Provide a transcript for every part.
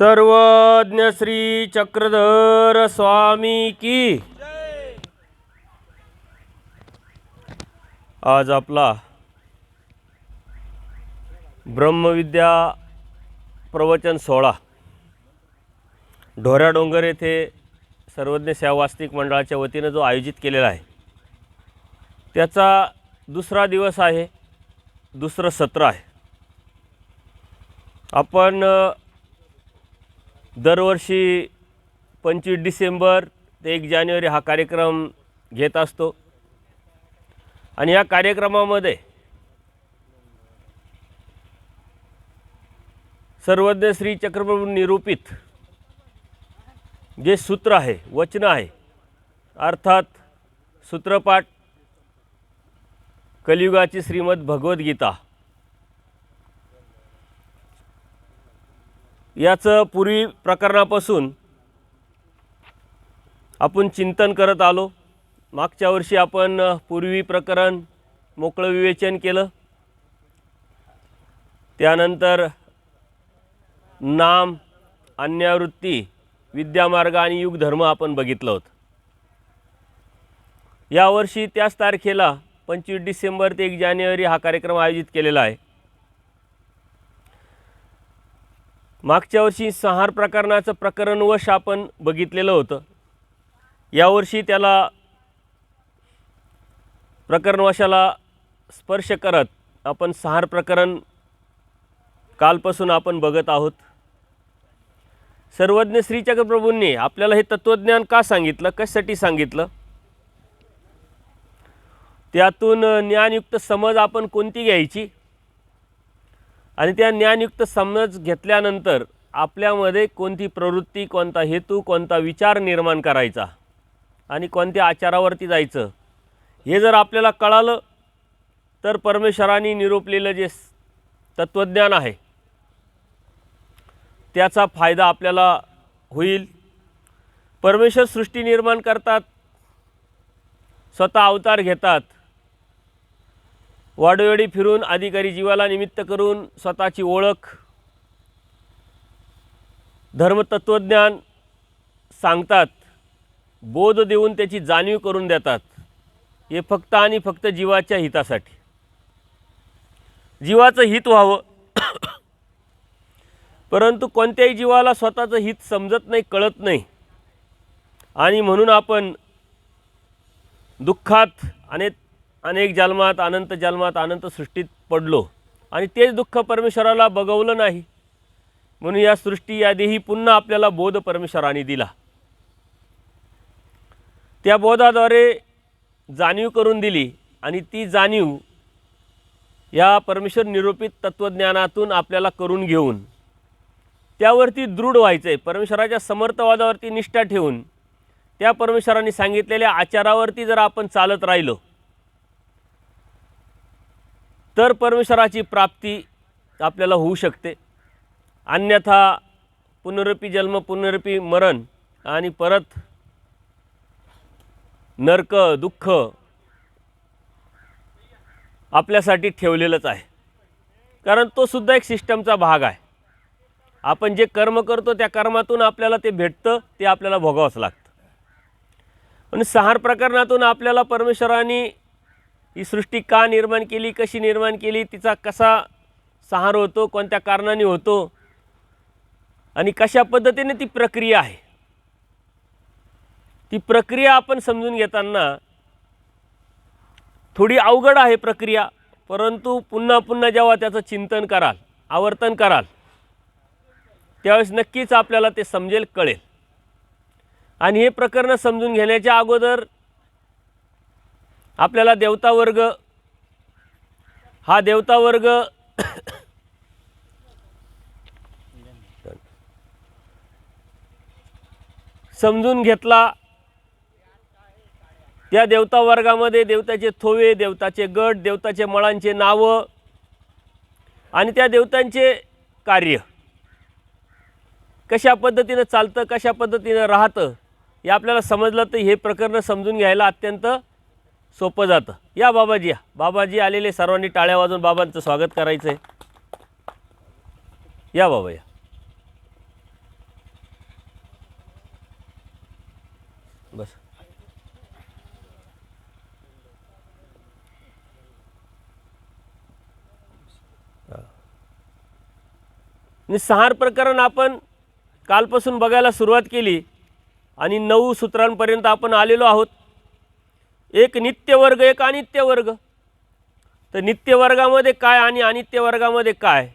सर्वज्ञ श्री चक्रधर स्वामी की। आज आपला ब्रह्मविद्या प्रवचन सोहळा ढोऱ्या डोंगर येथे सर्वज्ञ सेवा वास्तविक मंडळाच्या वतीने जो आयोजित केलेला आहे त्याचा दुसरा दिवस आहे, दुसरं सत्र आहे। आपण दरवर्षी 25 डिसेंबर ते 1 जानेवारी हा कार्यक्रम घेत असतो आणि या कार्यक्रमामध्ये सर्वज्ञ श्री चक्रप्रभू निरूपित जे सूत्र आहे, वचन आहे, अर्थात सूत्रपाठ कलियुगाची श्रीमद भगवद्गीता याचं पूर्वी प्रकरणापासून आपण चिंतन करत आलो। मागच्या वर्षी आपण पूर्वी प्रकरण मोकळं विवेचन केलं, त्यानंतर नाम, अन्यावृत्ती, विद्यामार्ग आणि युग धर्म आपण बघितलं होतं। यावर्षी त्याच तारखेला 25 डिसेंबर ते 1 जानेवारी हा कार्यक्रम आयोजित केलेला आहे। मागच्या वर्षी संहार प्रकरणाचं प्रकरणवश आपण बघितलेलं होतं। यावर्षी त्याला प्रकरणवशाला स्पर्श करत आपण संहार प्रकरण कालपासून आपण बघत आहोत। सर्वज्ञ श्री चक्रप्रभूंनी आपल्याला हे तत्वज्ञान का सांगितलं, कशासाठी सांगितलं, त्यातून ज्ञानयुक्त समज आपण कोणती घ्यायची आणि त्या ज्ञानयुक्त समज घेतल्यानंतर आपल्यामध्ये कोणती प्रवृत्ती, कोणता हेतू, कोणता विचार निर्माण करायचा आणि कोणत्या आचारावरती जायचं हे जर आपल्याला कळालं तर परमेश्वराने निरूपलेलं जे तत्वज्ञान आहे त्याचा फायदा आपल्याला होईल। परमेश्वर सृष्टी निर्माण करतात, स्वतः अवतार घेतात, वाडोवेडी फिरून अधिकारी जीवाला निमित्त करून स्वतःची ओळख, धर्मतत्वज्ञान सांगतात, बोध देऊन त्याची जाणीव करून देतात। हे फक्त आणि फक्त जीवाच्या हितासाठी, जीवाचं हित व्हावं। परंतु कोणत्याही जीवाला स्वतःचं हित समजत नाही, कळत नाही आणि म्हणून आपण दुःखात अनेक जन्मात, अनंत जन्मात, अनंत सृष्टीत पडलो आणि तेच दुःख परमेश्वराला बघवलं नाही। म्हणून या सृष्टी या देही पुन्हा आपल्याला बोध परमेश्वराने दिला। त्या बोधाद्वारे जाणीव करून दिली आणि ती जाणीव या परमेश्वर निरूपित तत्वज्ञानातून आपल्याला करून घेऊन त्यावरती दृढ व्हायचं आहे। परमेश्वराच्या समर्थवादावरती निष्ठा ठेवून त्या परमेश्वराने सांगितलेल्या आचारावरती जर आपण चालत राहिलो तर परमेश्वराची प्राप्ती आपल्याला होऊ शकते। अन्यथा पुनरुपी जन्म, पुनरुपी मरण आणि परत नरक, दुःख आपल्यासाठी ठेवलेलंच आहे, कारण तो सुद्धा एक सिस्टमचा भाग आहे। आपण जे कर्म करतो त्या कर्मातून आपल्याला ते भेटतं, ते आपल्याला भोगावंच लागतं। आणि संहार प्रकरणातून आपल्याला परमेश्वराने ही सृष्टी का निर्माण केली, कशी निर्माण केली, तिचा कसा संहार होतो, कोणत्या कारणाने होतो आणि कशा पद्धतीने ती प्रक्रिया आहे, ती प्रक्रिया आपण समजून घेताना थोडी अवघड आहे प्रक्रिया। परंतु पुन्हा पुन्हा जेव्हा त्याचं चिंतन कराल, आवर्तन कराल, त्यावेळेस नक्कीच आपल्याला ते समजेल, कळेल। आणि हे प्रकरण समजून घेण्याच्या अगोदर आपल्याला देवतावर्ग, हा देवतावर्ग समजून घेतला। त्या देवतावर्गामध्ये देवताचे थोवे, देवताचे गट, देवताचे मळांचे नावं आणि त्या देवतांचे कार्य कशा पद्धतीने चालतं, कशा पद्धतीने राहतं हे आपल्याला समजलं तर हे प्रकरण समजून घ्यायला अत्यंत सोपं जातं। या बाबाजी, या बाबाजी आलेले, सर्वांनी टाळ्या वाजवून बाबांचं स्वागत करायचं आहे। या बाबा या। बस. निस्सहार प्रकरण आपण कालपासून बघायला सुरुवात केली आणि 9 सूत्रांपर्यंत आपण आलेलो आहोत. एक नित्य वर्ग, एक अनित्य वर्ग. तर नित्य वर्गामध्ये काय आणि अनित्य वर्गामध्ये काय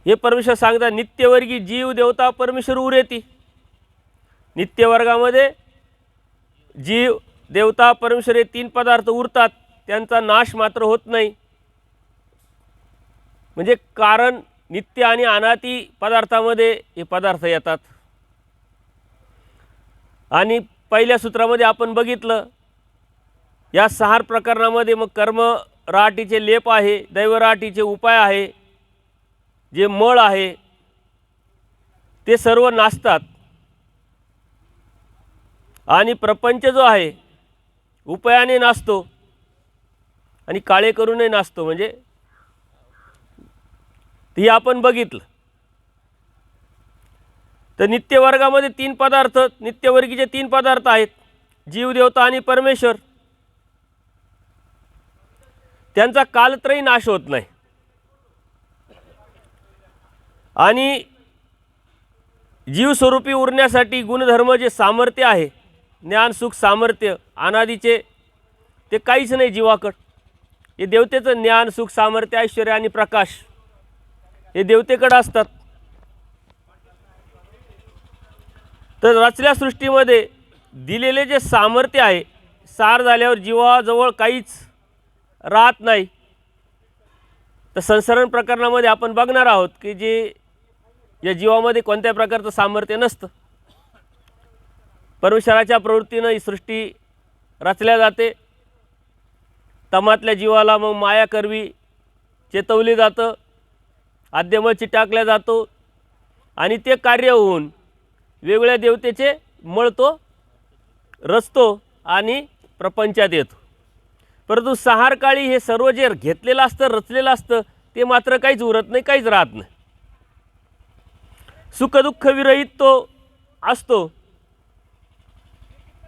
हे परमेश्वर सांगतात. नित्यवर्गी जीव देवता परमेश्वर उरेती. नित्य वर्गामध्ये जीव देवता परमेश्वर हे 3 पदार्थ उरतात, त्यांचा नाश मात्र होत नाही. म्हणजे कारण नित्य आणि अनादी पदार्थामध्ये हे पदार्थ येतात. आणि पहिल्या सूत्रामध्ये आपण बघितलं या 6 प्रकरणामध्ये मग कर्म राहाटीचे लेप आहे, दैवराहाटीचे उपाय आहे, जे मळ आहे ते सर्व नासतात. आणि प्रपंच जो आहे उपायाने नासतो आणि काळे करूनही नासतो. म्हणजे ते आपण बघितलं. तर नित्य वर्गामध्ये 3 पदार्थ, नित्यवर्गीचे 3 पदार्थ आहेत, जीव देवता आणि परमेश्वर. त्यांचा कालत्रयी नाश होत नाही. आणि जीवस्वरूपी उरण्यासाठी गुणधर्म जे सामर्थ्य आहे, ज्ञान सुख सामर्थ्य अनादीचे, ते काहीच नाही जीवाकडं. हे देवतेचं ज्ञान सुख सामर्थ्य ऐश्वर्य आणि प्रकाश हे देवतेकडे असतात. तर रचल्या सृष्टीमध्ये दिलेले जे सामर्थ्य आहे, सार झाल्यावर जीवाजवळ काहीच राहत नाही. तर संसरण प्रकरणामध्ये आपण बघणार आहोत की जे या जीवामध्ये कोणत्या प्रकारचं सामर्थ्य नसतं. परमेश्वराच्या प्रवृत्तीनं ही सृष्टी रचल्या जाते. तमातल्या जीवाला मग माया करवी चेतवली जातं, आद्यमळ चिटाकल्या जातो आणि ते कार्य होऊन वेगळ्या देवतेचे मळ तो रचतो आणि प्रपंचात येतो. परंतु संहार काळी हे सर्व जे घेतलेलं असतं, रचलेलं असतं, ते मात्र काहीच उरत नाही, काहीच राहत नाही. सुखदुःख विरहित तो असतो.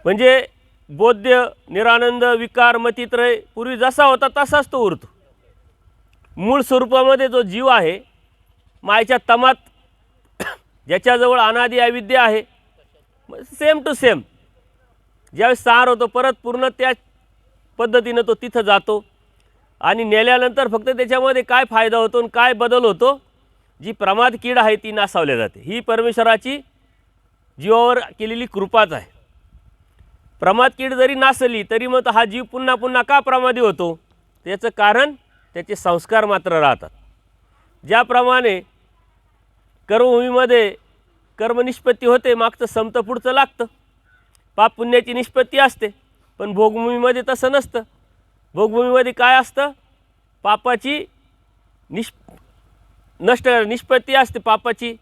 म्हणजे बोध्य निरानंद विकार मतित्रय पूर्वी जसा होता तसाच तो उरतो. मूळ स्वरूपामध्ये जो जीव आहे मायेच्या तमात, ज्याच्याजवळ अनादी अविद्या आहे, सेम टू सेम ज्यावेळेस संहार होतो परत पूर्ण त्या पद्धतीनं तो तिथं जातो. आणि नेल्यानंतर फक्त त्याच्यामध्ये काय फायदा होतो आणि काय बदल होतो, जी प्रमाद कीड आहे ती नासावल्या जाते. ही परमेश्वराची जीवावर केलेली कृपाच आहे. प्रमाद कीड जरी नासली तरी मग हा जीव पुन्हा पुन्हा का प्रमादी होतो, त्याचं कारण त्याचे संस्कार मात्र राहतात. ज्याप्रमाणे कर्मभूमीमध्ये कर्मनिष्पत्ती होते, मागचं समतं पुढचं लागतं, पाप पुण्याची निष्पत्ती असते. पण भोगभूमीमध्ये तसं नसतं. भोगभूमीमध्ये काय असतं, पापाची निष्पत्ती असते, पापाची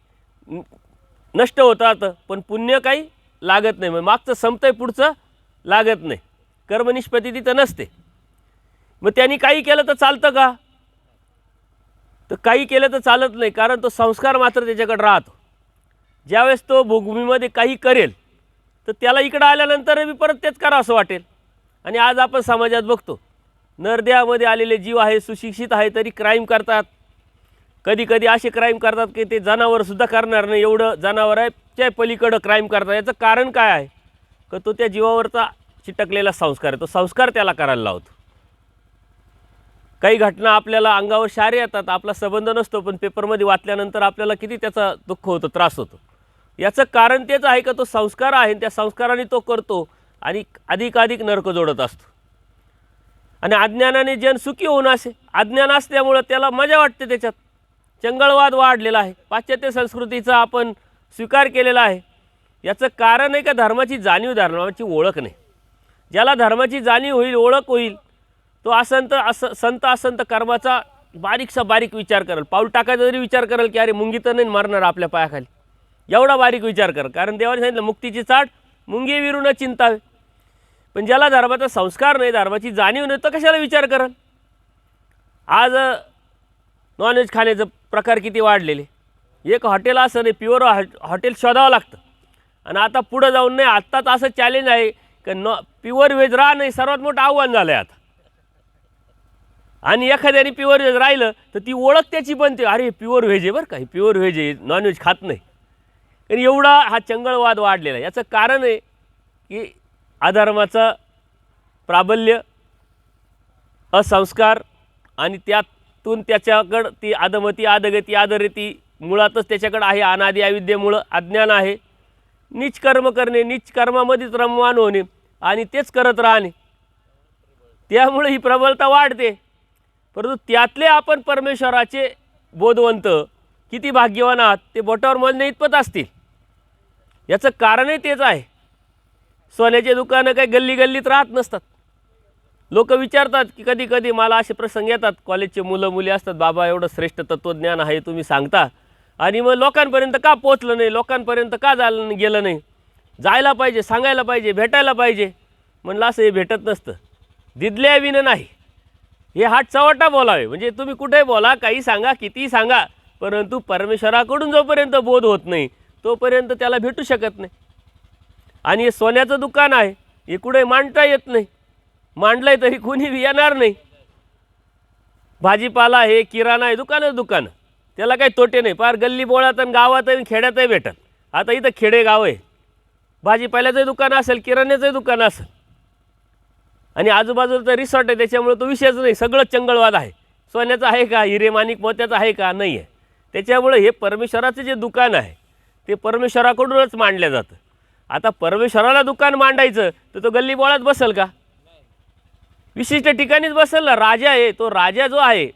नष्ट होत राहतं, पण पुण्य काही लागत नाही. मग मागचं समतंय पुढचं लागत नाही, कर्मनिष्पत्ती तिथं नसते. मग त्यांनी काही केलं तर चालतं का, तर काही केलं तर चालत नाही, कारण तो संस्कार मात्र त्याच्याकडे राहतो. ज्यावेळेस तो भोगभूमीमध्ये काही करेल तर त्याला इकडं आल्यानंतर मी परत तेच करा असं वाटेल. आणि आज आपण समाजात बघतो नरदेहामध्ये आलेले जीव आहे, सुशिक्षित आहे, तरी क्राईम करतात. कधी कधी असे क्राईम करतात की ते जनावरसुद्धा करणार नाही, एवढं जनावराच्या पलीकडं क्राईम करतात. याचं कारण काय आहे, की तो त्या जीवावरचा चिटकलेला संस्कार आहे, तो संस्कार त्याला करायला लावतो. काही घटना आपल्याला अंगावर शारे येतात, आपला संबंध नसतो, पण पेपरमध्ये वाचल्यानंतर आपल्याला किती त्याचा दुःख होतं, त्रास होतो. याचं कारण तेच आहे का तो संस्कार आहे, त्या संस्काराने तो करतो आणि अधिकाधिक नरक जोडत असतो. आणि अज्ञानाने जन सुखी होऊन असे, अज्ञान असल्यामुळं त्याला मजा वाटते, त्याच्यात चंगळवाद वाढलेला आहे, पाश्चात्य संस्कृतीचा आपण स्वीकार केलेला आहे. याचं कारण आहे का धर्माची जाणीव, धर्माची ओळख नाही. ज्याला धर्माची जाणीव होईल, ओळख होईल, तो संत असंत कर्माचा बारीकसा बारीक विचार करेल. पाऊल टाकायचा जरी विचार करेल की अरे मुंगी तर नाही मारणार आपल्या पायाखाली, एवढा बारीक विचार कर, कारण देवाने सांगितलं मुक्तीची चाट मुंगी विरून चिंतावे. पण ज्याला धर्माचा संस्कार नाही, धर्माची जाणीव नाही, तो कशाला विचार करेल. आज नॉनव्हेज खाण्याचं प्रकार किती वाढलेले. एक हॉटेल असं नाही, प्युअर हॉटेल शोधावं लागतं. आणि आता पुढं जाऊन नाही, आत्ताच असं चॅलेंज आहे की प्युअर व्हेज राहा नाही, सर्वात मोठं आव्हान झालं आहे आता. आणि एखाद्याने प्युअर व्हेज राहिलं तर ती ओळख त्याची बनते, अरे प्युअर व्हेज आहे बरं का, प्युअर व्हेज आहे, नॉनव्हेज खात नाही. आणि एवढा हा चंगळवाद वाढलेला आहे. याचं कारण आहे की अधर्माचं प्राबल्य, असंस्कार, आणि त्यातून त्याच्याकडं ती अधमती, अधगती, अधरेती मुळातच त्याच्याकडं आहे. अनादि अविद्येमुळं अज्ञान आहे. नीच कर्म करणे, नीच कर्मामध्येच रममाण होणे आणि तेच करत राहणे, त्यामुळे ही प्रबलता वाढते. परंतु त्यातले आपण परमेश्वराचे बोधवंत किती भाग्यवान आहात ते बोटावर मोजणे इतपत असतील. याचं कारणही तेच आहे. सोन्याचे दुकानं काही गल्ली गल्लीत राहत नसतात. लोक विचारतात की कधी कधी मला असे प्रसंग येतात, कॉलेजचे मुलं मुली असतात, बाबा एवढं श्रेष्ठ तत्त्वज्ञान आहे तुम्ही सांगता, आणि मग लोकांपर्यंत का पोचलं नाही, लोकांपर्यंत का गेलं नाही, जायला पाहिजे, सांगायला पाहिजे, भेटायला पाहिजे. म्हणलं असं हे भेटत नसतं, दिदल्या विनं नाही. हे हात चवटा बोलावे, म्हणजे तुम्ही कुठेही बोला, काही सांगा, कितीही सांगा, परंतु परमेश्वराकडून जोपर्यंत बोध होत नाही तोपर्यंत त्याला भेटू शकत नाही. आणि हे सोन्याचं दुकान आहे, हे कुठे मांडता येत नाही, मांडलंय तरी कोणी येणार नाही. भाजीपाला हे किराणा आहे, दुकानं, त्याला काही तोटे नाही. फार गल्ली बोळात आणि गावात आणि खेड्यातही भेटत. आता इथं खेडेगाव आहे, भाजीपाल्याचंही दुकान असेल, किराण्याचंही दुकान असेल, आणि आजूबाजूचा रिसॉर्ट आहे, त्याच्यामुळे तो विषयच नाही. सगळं चंगळवाद आहे. सोन्याचं आहे का, हिरे माणिक मोत्याचं आहे का, नाही आहे. त्याच्यामुळे हे परमेश्वराचं जे दुकान आहे ते परमेश्वराकडूनच मांडलं जातं. आता परमेश्वराला दुकान मांडायचं तर तो गल्ली बोळात बसेल का, विशिष्ट ठिकाणीच बसेल ना. राजा आहे, तो राजा जो आहे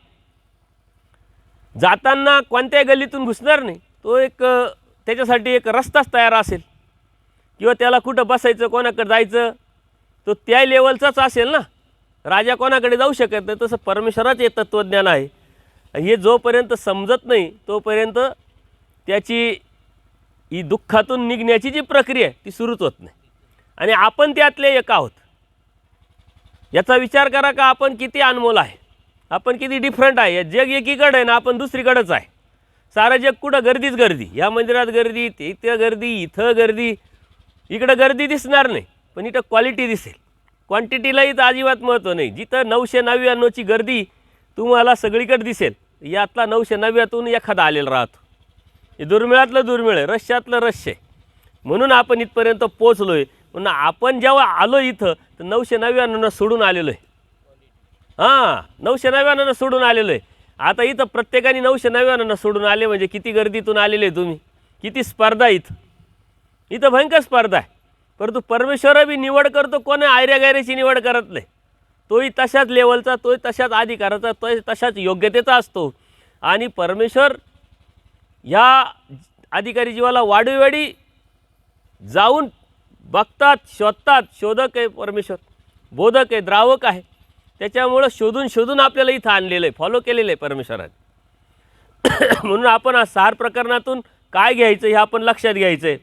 जाताना कोणत्याही गल्लीतून घुसणार नाही. तो एक त्याच्यासाठी एक रस्ताच तयार असेल, किंवा त्याला कुठं बसायचं, कोणाकडे जायचं, तो त्या लेवलचाच असेल ना. राजा कोणाकडे जाऊ शकत नाही. तसं परमेश्वराचं हे तत्त्वज्ञान आहे. हे जोपर्यंत समजत नाही तोपर्यंत त्याची ही दुःखातून निघण्याची जी प्रक्रिया आहे ती सुरूच होत नाही. आणि आपण त्यातले एक आहोत. याचा विचार करा का आपण किती अनमोल आहे, आपण किती डिफरंट आहे. जग एकीकडे आहे ना, आपण दुसरीकडेच आहे. सारं जग कुठं गर्दीच गर्दी, या मंदिरात गर्दी, इथं गर्दी, इथं गर्दी. इकडं गर्दी दिसणार नाही, पण इथं क्वालिटी दिसेल. क्वांटिटीला इथं अजिबात महत्त्व नाही. जिथं 999ची गर्दी तुम्हाला सगळीकडे दिसेल, यातला 999तून एखादा आलेला राहतो. हे दुर्मिळातलं दुर्मिळ आहे, रश्यातलं रश्य आहे. म्हणून आपण इथपर्यंत पोचलो आहे. म्हणून आपण जेव्हा आलो इथं तर 999 सोडून आलेलो आहे. 999 सोडून आलेलो आहे. आता इथं प्रत्येकाने 999 सोडून आले म्हणजे किती गर्दीतून आलेले तुम्ही, किती स्पर्धा इथं भयंकर स्पर्धा आहे. परंतु परमेश्वर बी निवड करतो, कोणी आयऱ्या गायऱ्याची निवड करत नाही. तोही तशाच लेवलचा, तोही तशाच अधिकाराचा, तोही तशाच योग्यतेचा असतो. आणि परमेश्वर ह्या अधिकारी जीवाला वाढीवाडी जाऊन बघतात, शोधतात. शोधक आहे परमेश्वर, बोधक आहे, द्रावक आहे. त्याच्यामुळं शोधून शोधून आपल्याला इथं आणलेलं आहे, फॉलो केलेलं आहे परमेश्वराने. म्हणून आपण आज 6 प्रकरणातून काय घ्यायचं हे आपण लक्षात घ्यायचं आहे.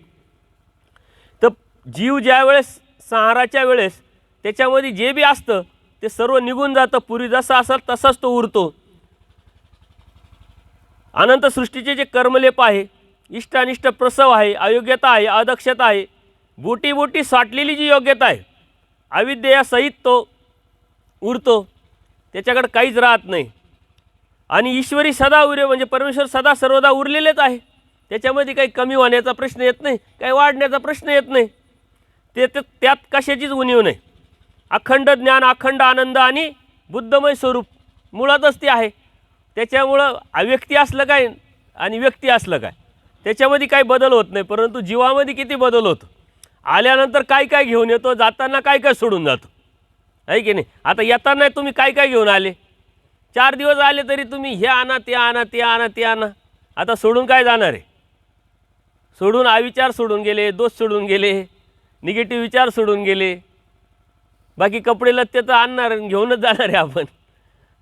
तर जीव ज्या वेळेस संहाराच्या वेळेस त्याच्यामध्ये जे बी असतं ते सर्व निघून जातं. पूर्वी जसं असेल तसाच तो उरतो. अनंत सृष्टीचे जे कर्मलेप आहे, इष्टानिष्ट प्रसव आहे, अयोग्यता आहे, अदक्षता आहे, बोटी बोटी साठलेली जी योग्यता आहे, अविद्येसहित तो उरतो. त्याच्याकडे काहीच राहत नाही. आणि ईश्वरी सदा उरे म्हणजे परमेश्वर सदा सर्वदा उरलेलेच आहे. त्याच्यामध्ये काही कमी होण्याचा प्रश्न येत नाही, काही वाढण्याचा प्रश्न येत नाही. त्यात कशाचीच उणीव नाही. अखंड ज्ञान, अखंड आनंद आणि बुद्धमय स्वरूप मुळातच ते आहे. त्याच्यामुळं अव्यक्ती असलं काय आणि व्यक्ती असलं काय त्याच्यामध्ये काही बदल होत नाही. परंतु जीवामध्ये किती बदल होतो. आल्यानंतर काय काय घेऊन येतो, जाताना काय काय सोडून जातो, आहे की नाही. आता येताना तुम्ही काय काय घेऊन आले, 4 दिवस आले तरी तुम्ही हे आणा, ते आणा, ते आणा, ते आणा. आता सोडून काय जाणार आहे. सोडून अविचार सोडून गेले, दोष सोडून गेले, निगेटिव्ह विचार सोडून गेले. बाकी कपडे लत्ते तर आणणार, घेऊनच जाणार आहे आपण.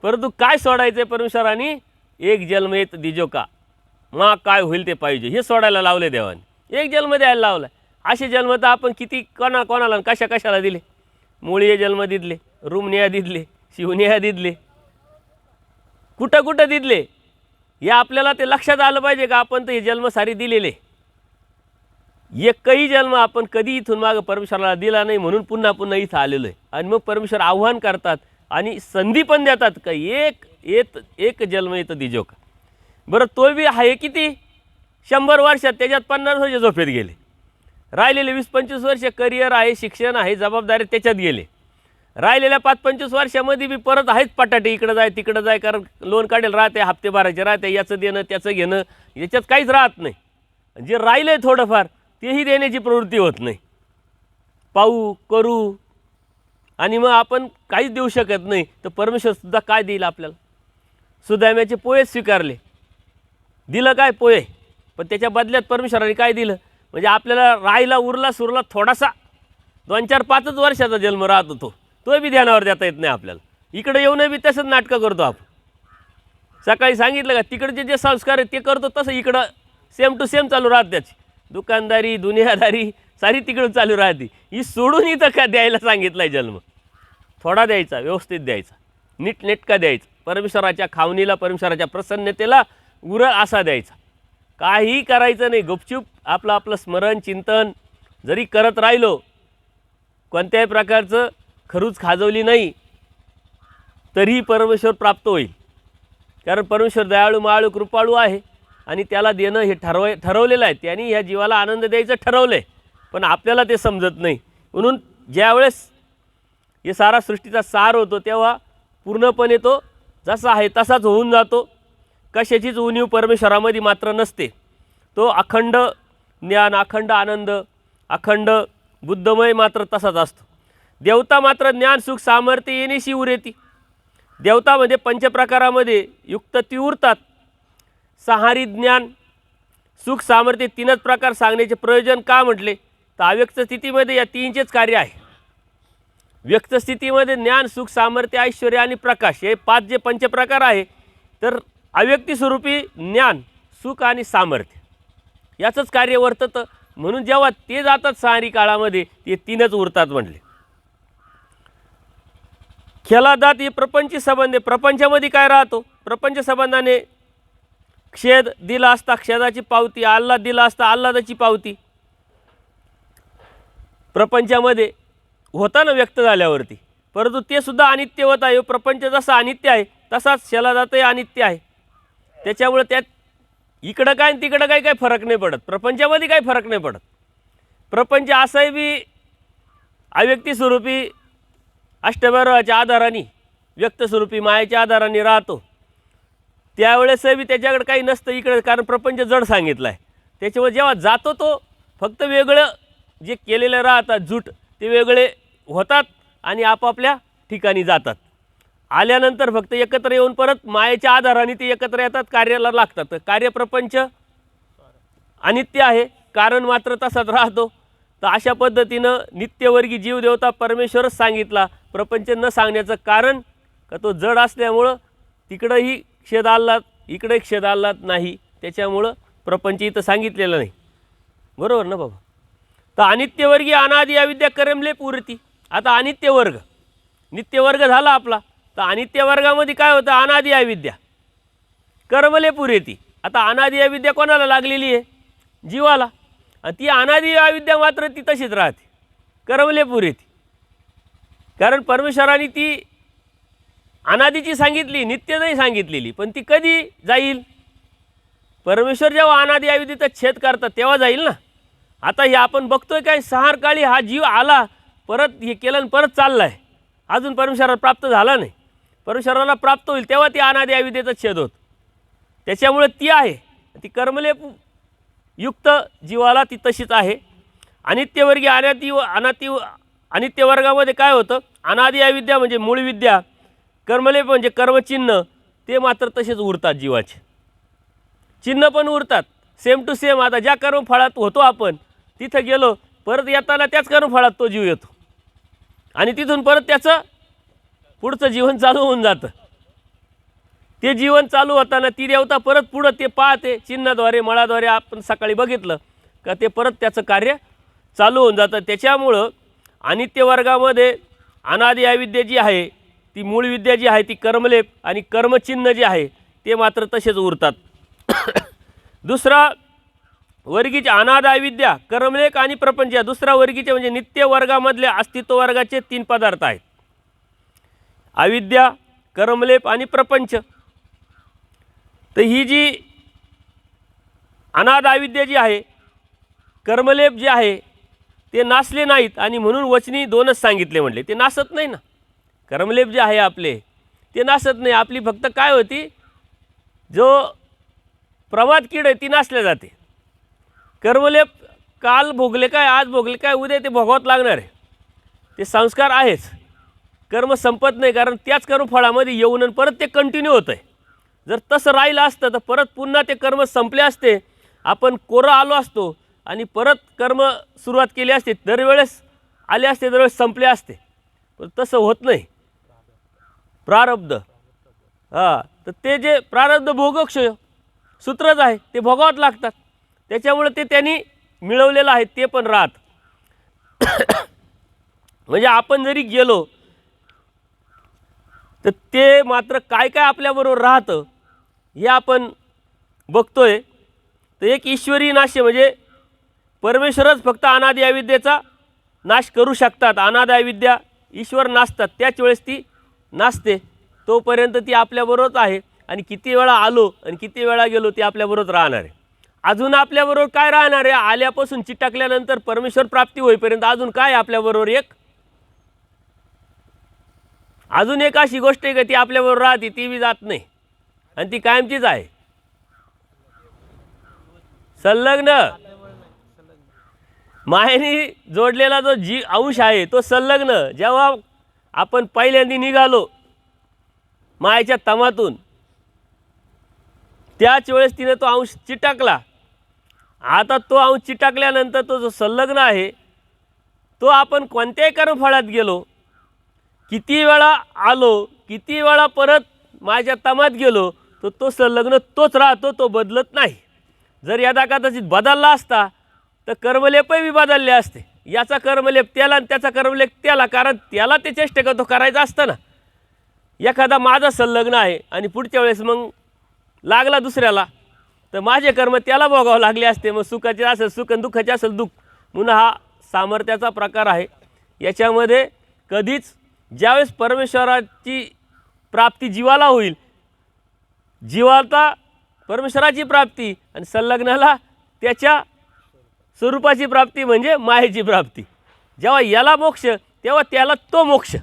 परंतु काय सोडायचं आहे परमेश्वराने, एक जन्म येत दिजो का, मग काय होईल ते पाहिजे, हे सोडायला लावले देवाने. एक जन्म द्यायला लावला. असे जन्म तर आपण किती कोणाला कशा कशाला दिले. मुळीये जन्म दिले, रुमनिया दिले, शिवनिया दिले, कुठं कुठं दिले. हे आपल्याला ते लक्षात आलं पाहिजे का आपण तर हे जन्म सारी दिलेले. एकही जन्म आपण कधी इथून मागं परमेश्वराला दिला नाही म्हणून पुन्हा पुन्हा इथं आलेलो आहे. आणि मग परमेश्वर आव्हान करतात आणि संधी पण देतात का एक जन्म इथं दिजो का. बरं तो बी आहे किती 100 वर्षात, त्याच्यात 50 वर्ष झोपेत गेले. राहिलेले 20-25 वर्ष करिअर आहे, शिक्षण आहे, जबाबदारी त्याच्यात गेले. राहिलेल्या 5-25 वर्षामध्ये बी परत आहेच पटाटे, इकडं जाय तिकडं जाय, कारण लोन काढेल राहते, हप्ते भरायचे राहते, याचं देणं त्याचं घेणं, याच्यात काहीच राहत नाही. जे राहिलं आहे थोडंफार तेही देण्याची प्रवृत्ती होत नाही. पाहू करू आणि मग आपण काहीच देऊ शकत नाही, तर परमेश्वरसुद्धा काय देईल आपल्याला. सुदाम्याचे पोहे स्वीकारले, दिलं काय पोहे, पण त्याच्या बदल्यात परमेश्वराने काय दिलं, म्हणजे आपल्याला राहायला उरला सुरला थोडासा 2-4-5 वर्षाचा जन्म राहत होतो, तो बी ध्यानावर देता येत नाही आपल्याला. इकडे येऊन बी तसंच नाटकं करतो आपण. सकाळी सांगितलं का तिकडचे जे संस्कार आहेत ते करतो, तसं इकडं सेम टू सेम चालू राहत. त्याची दुकानदारी दुनियादारी सारी तिकडून चालू राहते. ही सोडून इथं का द्यायला सांगितलं आहे जन्म. थोडा द्यायचा, व्यवस्थित द्यायचा, नीटनेटका द्यायचा, परमेश्वराच्या खावणीला परमेश्वराच्या प्रसन्नतेला उरळ असा द्यायचा. काहीही करायचं नाही, गुपचूप आपलं आपलं स्मरण चिंतन जरी करत राहिलो, कोणत्याही प्रकारचं खरूच खाजवली नाही तरीही परमेश्वर प्राप्त होईल. कारण परमेश्वर दयाळू माळू कृपाळू आहे आणि त्याला देणं हे ठरवलेलं आहे. त्यांनी ह्या जीवाला आनंद द्यायचं ठरवलं आहे, पण आपल्याला ते समजत नाही. म्हणून ज्यावेळेस हे सारा सृष्टीचा सार होतो तेव्हा पूर्णपणे तो जसा आहे तसाच होऊन जातो. कशाचीच उणीव परमेश्वरामध्ये मात्र नसते. तो अखंड ज्ञान, अखंड आनंद, अखंड बुद्धमय मात्र तसाच असतो. देवता मात्र ज्ञान सुख सामर्थ्य येणेशी उरेती. देवता म्हणजे पंचप्रकारामध्ये युक्त ती उरतात. सहारी ज्ञान सुख सामर्थ्य 3च प्रकार सांगण्याचे प्रयोजन का म्हटले, तर अव्यक्त स्थितीमध्ये या 3चेच कार्य आहे. व्यक्त स्थितीमध्ये ज्ञान सुख सामर्थ्य ऐश्वर्य आणि प्रकाश हे 5 जे पंचप्रकार आहे, तर अव्यक्ती स्वरूपी ज्ञान सुख आणि सामर्थ्य याचंच कार्य वर्ततं. म्हणून जेव्हा ते जातात सहारी काळामध्ये ते 3च उरतात म्हटले. खेळा जात हे प्रपंच संबंध. प्रपंचामध्ये काय राहतो, प्रपंच संबंधाने क्षेद दिला असता क्षेदाची पावती, आल्हाद दिला असता आल्हादाची पावती. प्रपंचामध्ये होता ना व्यक्त झाल्यावरती, परंतु ते सुद्धा अनित्य होत आहे. प्रपंच जसा अनित्य आहे तसाच शेलाजातही अनित्य आहे. त्याच्यामुळे त्यात इकडं काय तिकडं काय काय फरक नाही पडत. प्रपंचामध्ये काही फरक नाही पडत. प्रपंच असंही बी अव्यक्ती स्वरूपी अष्टभैरवाच्या आधाराने व्यक्त स्वरूपी मायेच्या आधाराने राहतो. त्यावेळेसही बी त्याच्याकडे काही नसतं इकडे, कारण प्रपंच जड सांगितलं आहे. त्याच्यामुळे जेव्हा जातो तो फक्त वेगळं जे केलेलं राहतात झूट ते वेगळे होतात आणि आपापल्या ठिकाणी जातात. आल्यानंतर फक्त एकत्र येऊन परत मायेच्या आधाराने ते एकत्र येतात, कार्याला लागतात. तर कार्यप्रपंच अनित्य आहे, कारण मात्र तसाच राहतो. तर अशा पद्धतीनं नित्यवर्गी जीवदेवता परमेश्वरच सांगितला. प्रपंच न सांगण्याचं कारण का तो जड असल्यामुळं तिकडंही क्षेद आल्हाद इकडे क्षेद आल्हाद नाही, त्याच्यामुळं प्रपंच इथं सांगितलेलं नाही. बरोबर ना बाबा. तर अनित्यवर्गीय अनादि अविद्या करमले पुरती. आता अनित्य वर्ग नित्य वर्ग झाला आपला, तर अनित्य वर्गामध्ये काय होतं, अनादि अविद्या कर्मले पुरेती. आता अनादि अविद्या कोणाला लागलेली आहे, जीवाला. आणि ती अनादि अविद्या मात्र ती तशीच राहते, कर्मले पुरेती. कारण परमेश्वराने ती अनादीची सांगितली, नित्य नाही सांगितलेली. पण ती कधी जाईल, परमेश्वर जेव्हा अनादि अविद्येचा छेद करतात तेव्हा जाईल ना. आता हे आपण बघतोय काय, सहार काळी हा जीव आला, परत हे केलं आणि परत चालला आहे, अजून परमेश्वराला प्राप्त झाला नाही. परमेश्वराला प्राप्त होईल तेव्हा ती अनादि अविद्येचा छेद होत. त्याच्यामुळे ती आहे ती कर्मले युक्त जीवाला ती तशीच आहे. अनित्यवर्गीय अनित्य वर्गामध्ये काय होतं, अनादि अविद्या म्हणजे मूळ विद्या, कर्मलेप म्हणजे कर्मचिन्ह ते मात्र तसेच उरतात. जीवाचे चिन्ह पण उरतात सेम टू सेम. आता ज्या कर्मफळात होतो आपण तिथं गेलो, परत येताना त्याच कर्मफळात तो जीव येतो आणि तिथून परत त्याचं पुढचं जीवन चालू होऊन जातं. ते जीवन चालू होताना ती देवता परत पुढं ते पाहते चिन्हाद्वारे मळाद्वारे. आपण सकाळी बघितलं का ते परत त्याचं कार्य चालू होऊन जातं. त्याच्यामुळं अनित्य वर्गामध्ये अनादि अविद्या जी आहे, ती मूळ विद्या जी आहे ती कर्मलेप आणि कर्मचिन्ह जे आहे ते मात्र तसेच उरतात. दुसरा वर्गीचे अनाद अविद्या, कर्मलेख आणि प्रपंच या दुसऱ्या वर्गीचे म्हणजे नित्य वर्गामधले अस्तित्व वर्गाचे 3 पदार्थ आहेत. अविद्या, कर्मलेप आणि प्रपंच. तर ही जी अनाद अविद्या जी आहे, कर्मलेप जे आहे ते नासले नाहीत आणि म्हणून वचनी 2च सांगितले म्हटले. ते नासत नाही ना. कर्मलेप जे आहे आपले ते नासत नाही. आपली फक्त काय होती, जो प्रमाद कीड आहे ती नासल्या जाते. कर्मलेप काल भोगले काय, आज भोगले काय, उद्या ते भोगावत लागणार आहे. ते संस्कार आहेच. कर्म संपत नाही, कारण त्याच कर्मफळामध्ये येऊन परत ते कंटिन्यू होतं आहे. जर तसं राहिलं असतं तर परत पुन्हा ते कर्म संपले असते, आपण कोरं आलो असतो आणि परत कर्म सुरुवात केली असते, दरवेळेस आले असते, दरवेळेस संपले असते. पण तसं होत नाही. प्रारब्ध, तर ते जे प्रारब्ध भोगक्षय सूत्रच आहे, ते भोगावत लागतात. त्याच्यामुळे ते त्यांनी मिळवलेलं आहे ते पण राहत. म्हणजे आपण जरी गेलो तर ते मात्र काय काय आपल्याबरोबर राहतं हे आपण बघतोय. तर एक ईश्वरी नाश म्हणजे परमेश्वरच फक्त अनादि अविद्येचा नाश करू शकतात. अनादि अविद्या ईश्वर नासतात, त्याच वेळेस ती नासते. तोपर्यंत ती आपल्याबरोबरच आहे आणि किती वेळा आलो आणि किती वेळा गेलो ती आपल्याबरोबर राहणार आहे. अजून आपल्याबरोबर काय राहणार आहे, आल्यापासून चिटकल्यानंतर परमेश्वर प्राप्ती होईपर्यंत अजून काय आपल्याबरोबर अजून एक अशी गोष्ट आहे का ती आपल्याबरोबर राहते, ती बी जात नाही आणि ती कायमचीच आहे. संलग्न मायेने जोडलेला जो अंश आहे तो संलग्न. जेव्हा आपण पहिल्यांदा निघालो मायेच्या तमातून, त्याच वेळेस तिने तो अंश चिटकला. आता तो अंश चिटकल्यानंतर तो जो संलग्न आहे तो आपण कोणत्याही कर्मफळात गेलो, किती वेळा आलो, किती वेळा परत माझ्या तमात गेलो, तर तो संलग्न तोच राहतो, तो बदलत नाही. जर यदा कदाचित बदलला असता तर कर्मलेपही बदलले असते. याचा कर्मलेप त्याला आणि त्याचा कर्मलेप त्याला, कारण त्याला ते चेष्टा तो करायचा असतं ना. एखादा माझा संलग्न आहे आणि पुढच्या वेळेस मग लागला दुसऱ्याला, तर माझे कर्म त्याला भोगावं लागले असते. मग सुखाचे असेल सुख आणि दुःखाचे असेल दुःख. म्हणून हा सामर्थ्याचा प्रकार आहे. याच्यामध्ये कधीच ज्यावेळेस परमेश्वराची प्राप्ती जीवाला होईल, जीवाला परमेश्वराची प्राप्ती आणि संलग्नाला त्याच्या स्वरूपाची प्राप्ती म्हणजे मायेची प्राप्ती. जेव्हा याला मोक्ष तेव्हा त्याला तो मोक्ष,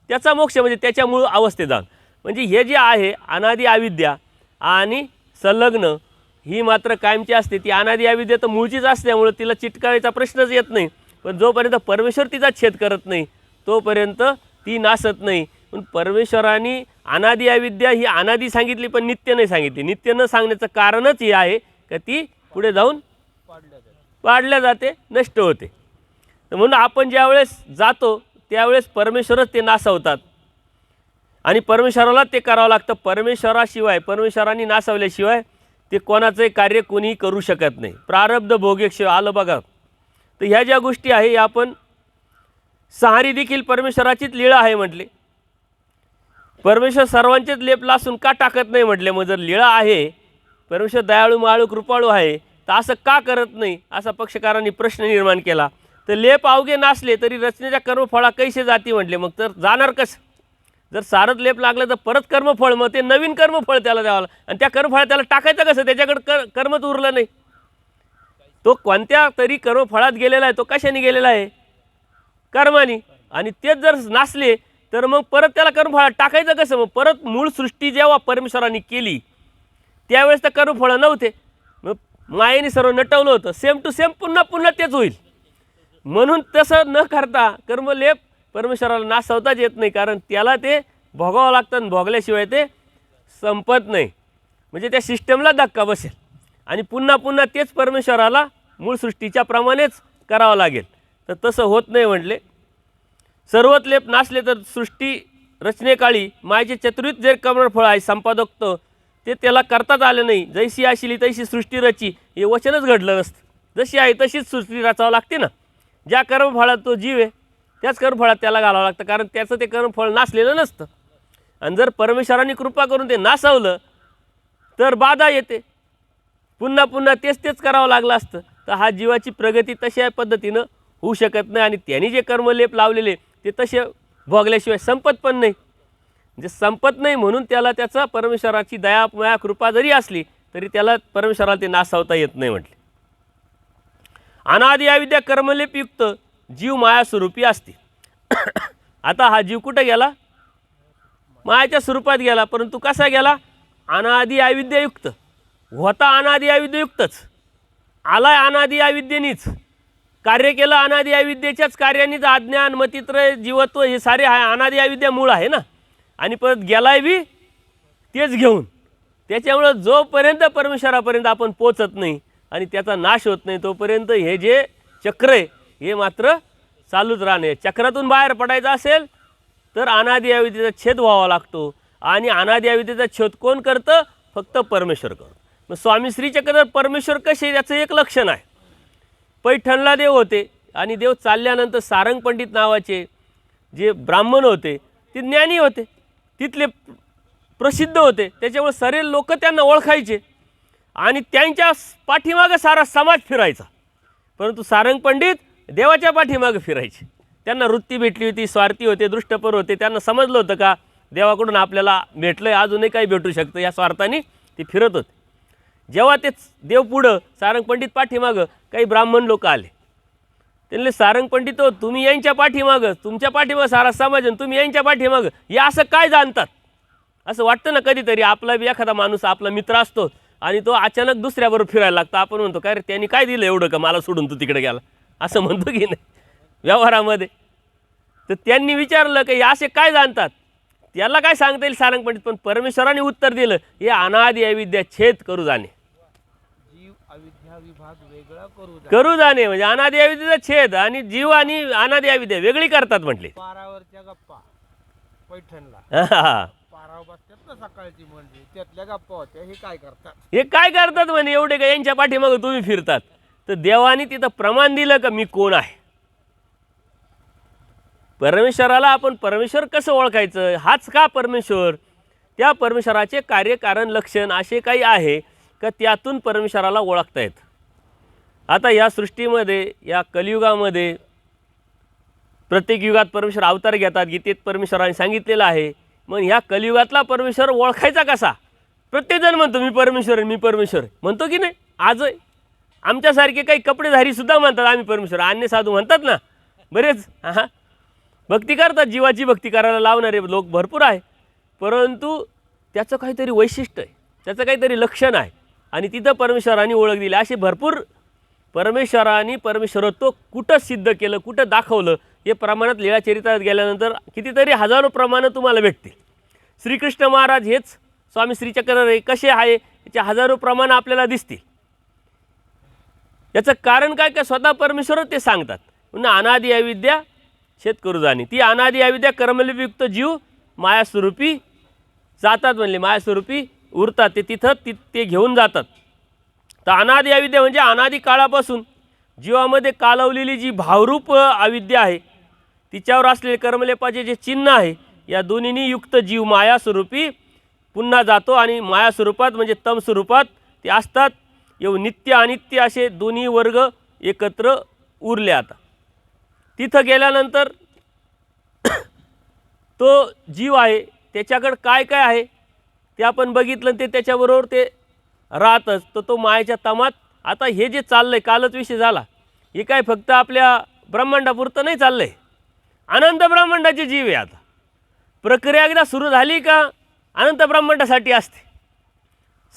त्याचा मोक्ष म्हणजे त्याच्या मूळ अवस्थेत जाण. म्हणजे हे जे आहे अनादि अविद्या आणि संलग्न ही मात्र कायमची असते. ती अनादि अविद्या तर मूळचीच असल्यामुळे तिला चिटकावायचा प्रश्नच येत नाही. पण जोपर्यंत परमेश्वर तिचा छेद करत नाही तोपर्यंत ती नासत नाही. पण परमेश्वराने अनादि अविद्या ही अनादि सांगितली पण नित्य नाही सांगितली. नित्य न सांगण्याचं कारणच हे आहे का ती पुढे जाऊन पाडल्या जाते, नष्ट होते. तर म्हणून आपण ज्यावेळेस जातो त्यावेळेस परमेश्वरच ते नासवतात आणि परमेश्वराला ते करावं लागतं. परमेश्वराशिवाय, परमेश्वराने नासवल्याशिवाय ते कोणाचंही कार्य कोणीही करू शकत नाही. प्रारब्ध भोगेक्ष आलं बघा. तर ह्या ज्या गोष्टी आहे या आपण सहारी देखील परमेश्वराचीच लीळा आहे म्हटले. परमेश्वर सर्वांचेच लेप लासून का टाकत नाही म्हटले. मग जर लीळा आहे, परमेश्वर दयाळू माळू कृपाळू आहे, तर असं का करत नाही असा पक्षकारांनी प्रश्न निर्माण केला. तर लेप अवघे नासले तरी रचनेच्या कर्मफळा कैसे जाती म्हटले. मग तर जाणार कसं. जर सारच लेप लागलं तर परत कर्मफळ, मग ते नवीन कर्मफळ त्याला द्यावं आणि त्या कर्मफळात त्याला टाकायचं कसं. त्याच्याकडे कर्मच उरलं नाही. तो कोणत्या तरी कर्मफळात गेलेला आहे, तो कशाने गेलेला आहे, कर्माने. आणि तेच जर नासले तर मग परत त्याला कर्मफळात टाकायचं कसं. मग परत मूळ सृष्टी जेव्हा परमेश्वराने केली त्यावेळेस तर कर्मफळं नव्हते. मग मायेने सर्व नटवलं होतं. सेम टू सेम पुन्हा पुन्हा तेच होईल. म्हणून तसं न करता कर्मलेप परमेश्वराला नासवताच येत नाही, कारण त्याला ते भोगावं लागतं आणि भोगल्याशिवाय ते संपत नाही. म्हणजे त्या सिस्टमला धक्का बसेल आणि पुन्हा पुन्हा तेच परमेश्वराला मूळ सृष्टीच्या प्रमाणेच करावं लागेल. तर तसं होत नाही म्हटले. सर्वच लेप नासले तर सृष्टी रचनेकाळी मायेचे चतुर्विध जे कर्मफळ आहे संपादकत्व ते त्याला करताच आलं नाही. जैसी आशिली तैसी सृष्टी रची हे वचनच घडलं नसतं. जशी आहे तशीच सृष्टी रचावं लागते ना. ज्या कर्मफळात तो जीव आहे त्याच कर्मफळात त्याला घालावं लागतं, कारण त्याचं ते कर्मफळ नासलेलं नसतं. आणि जर परमेश्वराने कृपा करून ते नासवलं तर बाधा येते. पुन्हा पुन्हा तेच तेच करावं लागलं असतं तर हा जीवाची प्रगती तशा पद्धतीनं होऊ शकत नाही. आणि त्यांनी जे कर्मलेप लावलेले ते तसे भोगल्याशिवाय संपत पण नाही. जे संपत नाही म्हणून त्याला त्याचा परमेश्वराची दया माया कृपा जरी असली तरी त्याला परमेश्वराला ते नासावता येत नाही म्हटले. अनादि अविद्या कर्मलेपयुक्त जीव माया स्वरूपी असते. आता हा जीव कुठे गेला? मायाच्या स्वरूपात गेला. परंतु कसा गेला? अनादि अविद्यायुक्त होता. अनादि अविद्यायुक्तच आलाय. अनादि अविद्येनीच कार्य केलं. अनादि अविद्येच्याच कार्यानीच अज्ञान मतित्रय जीवत्व हे सारे आहे. अनादि अविद्या मूळ आहे ना. आणि परत गेलाय बी तेच घेऊन. त्याच्यामुळं जोपर्यंत परमेश्वरापर्यंत आपण पोचत नाही आणि त्याचा नाश होत नाही तोपर्यंत हे जे चक्र आहे हे मात्र चालूच राहणे. चक्रातून बाहेर पडायचं असेल तर अनादि अविद्येचा छेद व्हावा लागतो. आणि अनादि अविद्येचा छेद कोण करतं? फक्त परमेश्वर करतो. मग स्वामी श्री चक्र परमेश्वर कसे याचं एक लक्षण आहे. पैठणला देव होते आणि देव चालल्यानंतर सारंग पंडित नावाचे जे ब्राह्मण होते ते ज्ञानी होते, तिथले प्रसिद्ध होते. त्याच्यामुळे सारे लोक त्यांना ओळखायचे आणि त्यांच्या पाठीमागं सारा समाज फिरायचा. परंतु सारंग पंडित देवाच्या पाठीमागं फिरायचे. त्यांना वृत्ती भेटली होती, स्वार्थी होते, दृष्टपर होते. त्यांना समजलं होतं का देवाकडून आपल्याला भेटलं आहे, अजूनही काही भेटू शकतं, या स्वार्थाने ते फिरत होते. जेव्हा ते देव पुढं सारंग पंडित पाठीमागं काही ब्राह्मण लोक आले. त्यांनी सारंग पंडित हो तुम्ही यांच्या पाठीमागं, तुमच्या पाठीमागं सारा समाज आणि तुम्ही यांच्या पाठीमागं हे असं काय जाणतात? असं वाटतं ना कधीतरी. आपला बी एखादा माणूस आपला मित्र असतो आणि तो अचानक दुसऱ्याबरोबर फिरायला लागतो. आपण म्हणतो काय रे त्यांनी काय दिलं एवढं का मला सोडून तू तिकडे गेला, असं म्हणतो की नाही व्यवहारामध्ये. तर त्यांनी विचारलं की हे असे काय जाणतात? त्याला काय सांगता येईल सारंग पंडित? पण परमेश्वराने उत्तर दिलं हे अनादि अविद्या छेद करू जाणे. जीव अविद्या विभाग वेगळा करू जाणे म्हणजे अनादि अविद्येचा छेद. आणि जीव आणि अनादि अविद्या वेगळी करतात म्हटले. पारावरच्या गप्पा पैठणला हा. पारावर बसतात ना सकाळची म्हणजे त्यातल्या गप्पा होत्या. हे काय करतात? हे काय करतात म्हणे एवढे का यांच्या पाठीमागं तुम्ही फिरतात? तर देवाने तिथं प्रमाण दिलं का मी कोण आहे. परमेश्वराला आपण परमेश्वर कसं ओळखायचं? हाच का परमेश्वर? त्या परमेश्वराचे कार्यकारण लक्षण असे काही आहे का त्यातून परमेश्वराला ओळखता येतं. आता या सृष्टीमध्ये या कलियुगामध्ये प्रत्येक युगात परमेश्वर अवतार घेतात. गीतेत परमेश्वराने सांगितलेलं आहे. मग ह्या कलियुगातला परमेश्वर ओळखायचा कसा? प्रत्येकजण म्हणतो मी परमेश्वर आहे, मी परमेश्वर आहे म्हणतो की नाही. आजही आमच्यासारखे काही कपडेधारीसुद्धा म्हणतात आम्ही परमेश्वर. अन्य साधू म्हणतात ना बरेच. हां भक्ती करतात, जीवाची भक्ती करायला लावणारे लोक भरपूर आहे. परंतु त्याचं काहीतरी वैशिष्ट्य आहे, त्याचं काहीतरी लक्षण आहे आणि तिथं परमेश्वराने ओळख दिली. असे भरपूर परमेश्वराने परमेश्वरत्व कुठं सिद्ध केलं, कुठं दाखवलं हे प्रमाणात लीळाचरित्रात गेल्यानंतर कितीतरी हजारो प्रमाणं तुम्हाला भेटतील. श्रीकृष्ण महाराज हेच स्वामी श्रीचक्र कसे आहे याचे हजारो प्रमाणं आपल्याला दिसतील. याचं कारण काय का स्वतः परमेश्वर ते सांगतात. पुन्हा अनादि अविद्या छेद करू जाणे. ती अनादि अविद्या कर्मलिपयुक्त जीव मायास्वरूपी जातात म्हणले. मायास्वरूपी उरतात ते तिथं ते घेऊन जातात. तर अनादि अविद्या म्हणजे अनादि काळापासून जीवामध्ये कालवलेली जी भावरूप अविद्या आहे तिच्यावर असलेले कर्मलेपाचे जे चिन्ह आहे या दोन्हींनी युक्त जीव मायास्वरूपी पुन्हा जातो. आणि मायास्वरूपात म्हणजे तम स्वरूपात ते असतात. येऊ नित्य अनित्य असे दोन्ही वर्ग एकत्र उरले. आता तिथं गेल्यानंतर तो जीव आहे त्याच्याकडं काय काय आहे ते आपण बघितलं. ते त्याच्याबरोबर ते राहतच. तो मायेच्या तमात. आता हे जे चाललं आहे कालच विषय झाला हे काय फक्त आपल्या ब्रह्मांडापुरतं नाही चाललं आहे. अनंत ब्रह्मांडाचे जीव आहे. आता प्रक्रिया एकदा सुरू झाली का अनंत ब्रह्मांडासाठी असते.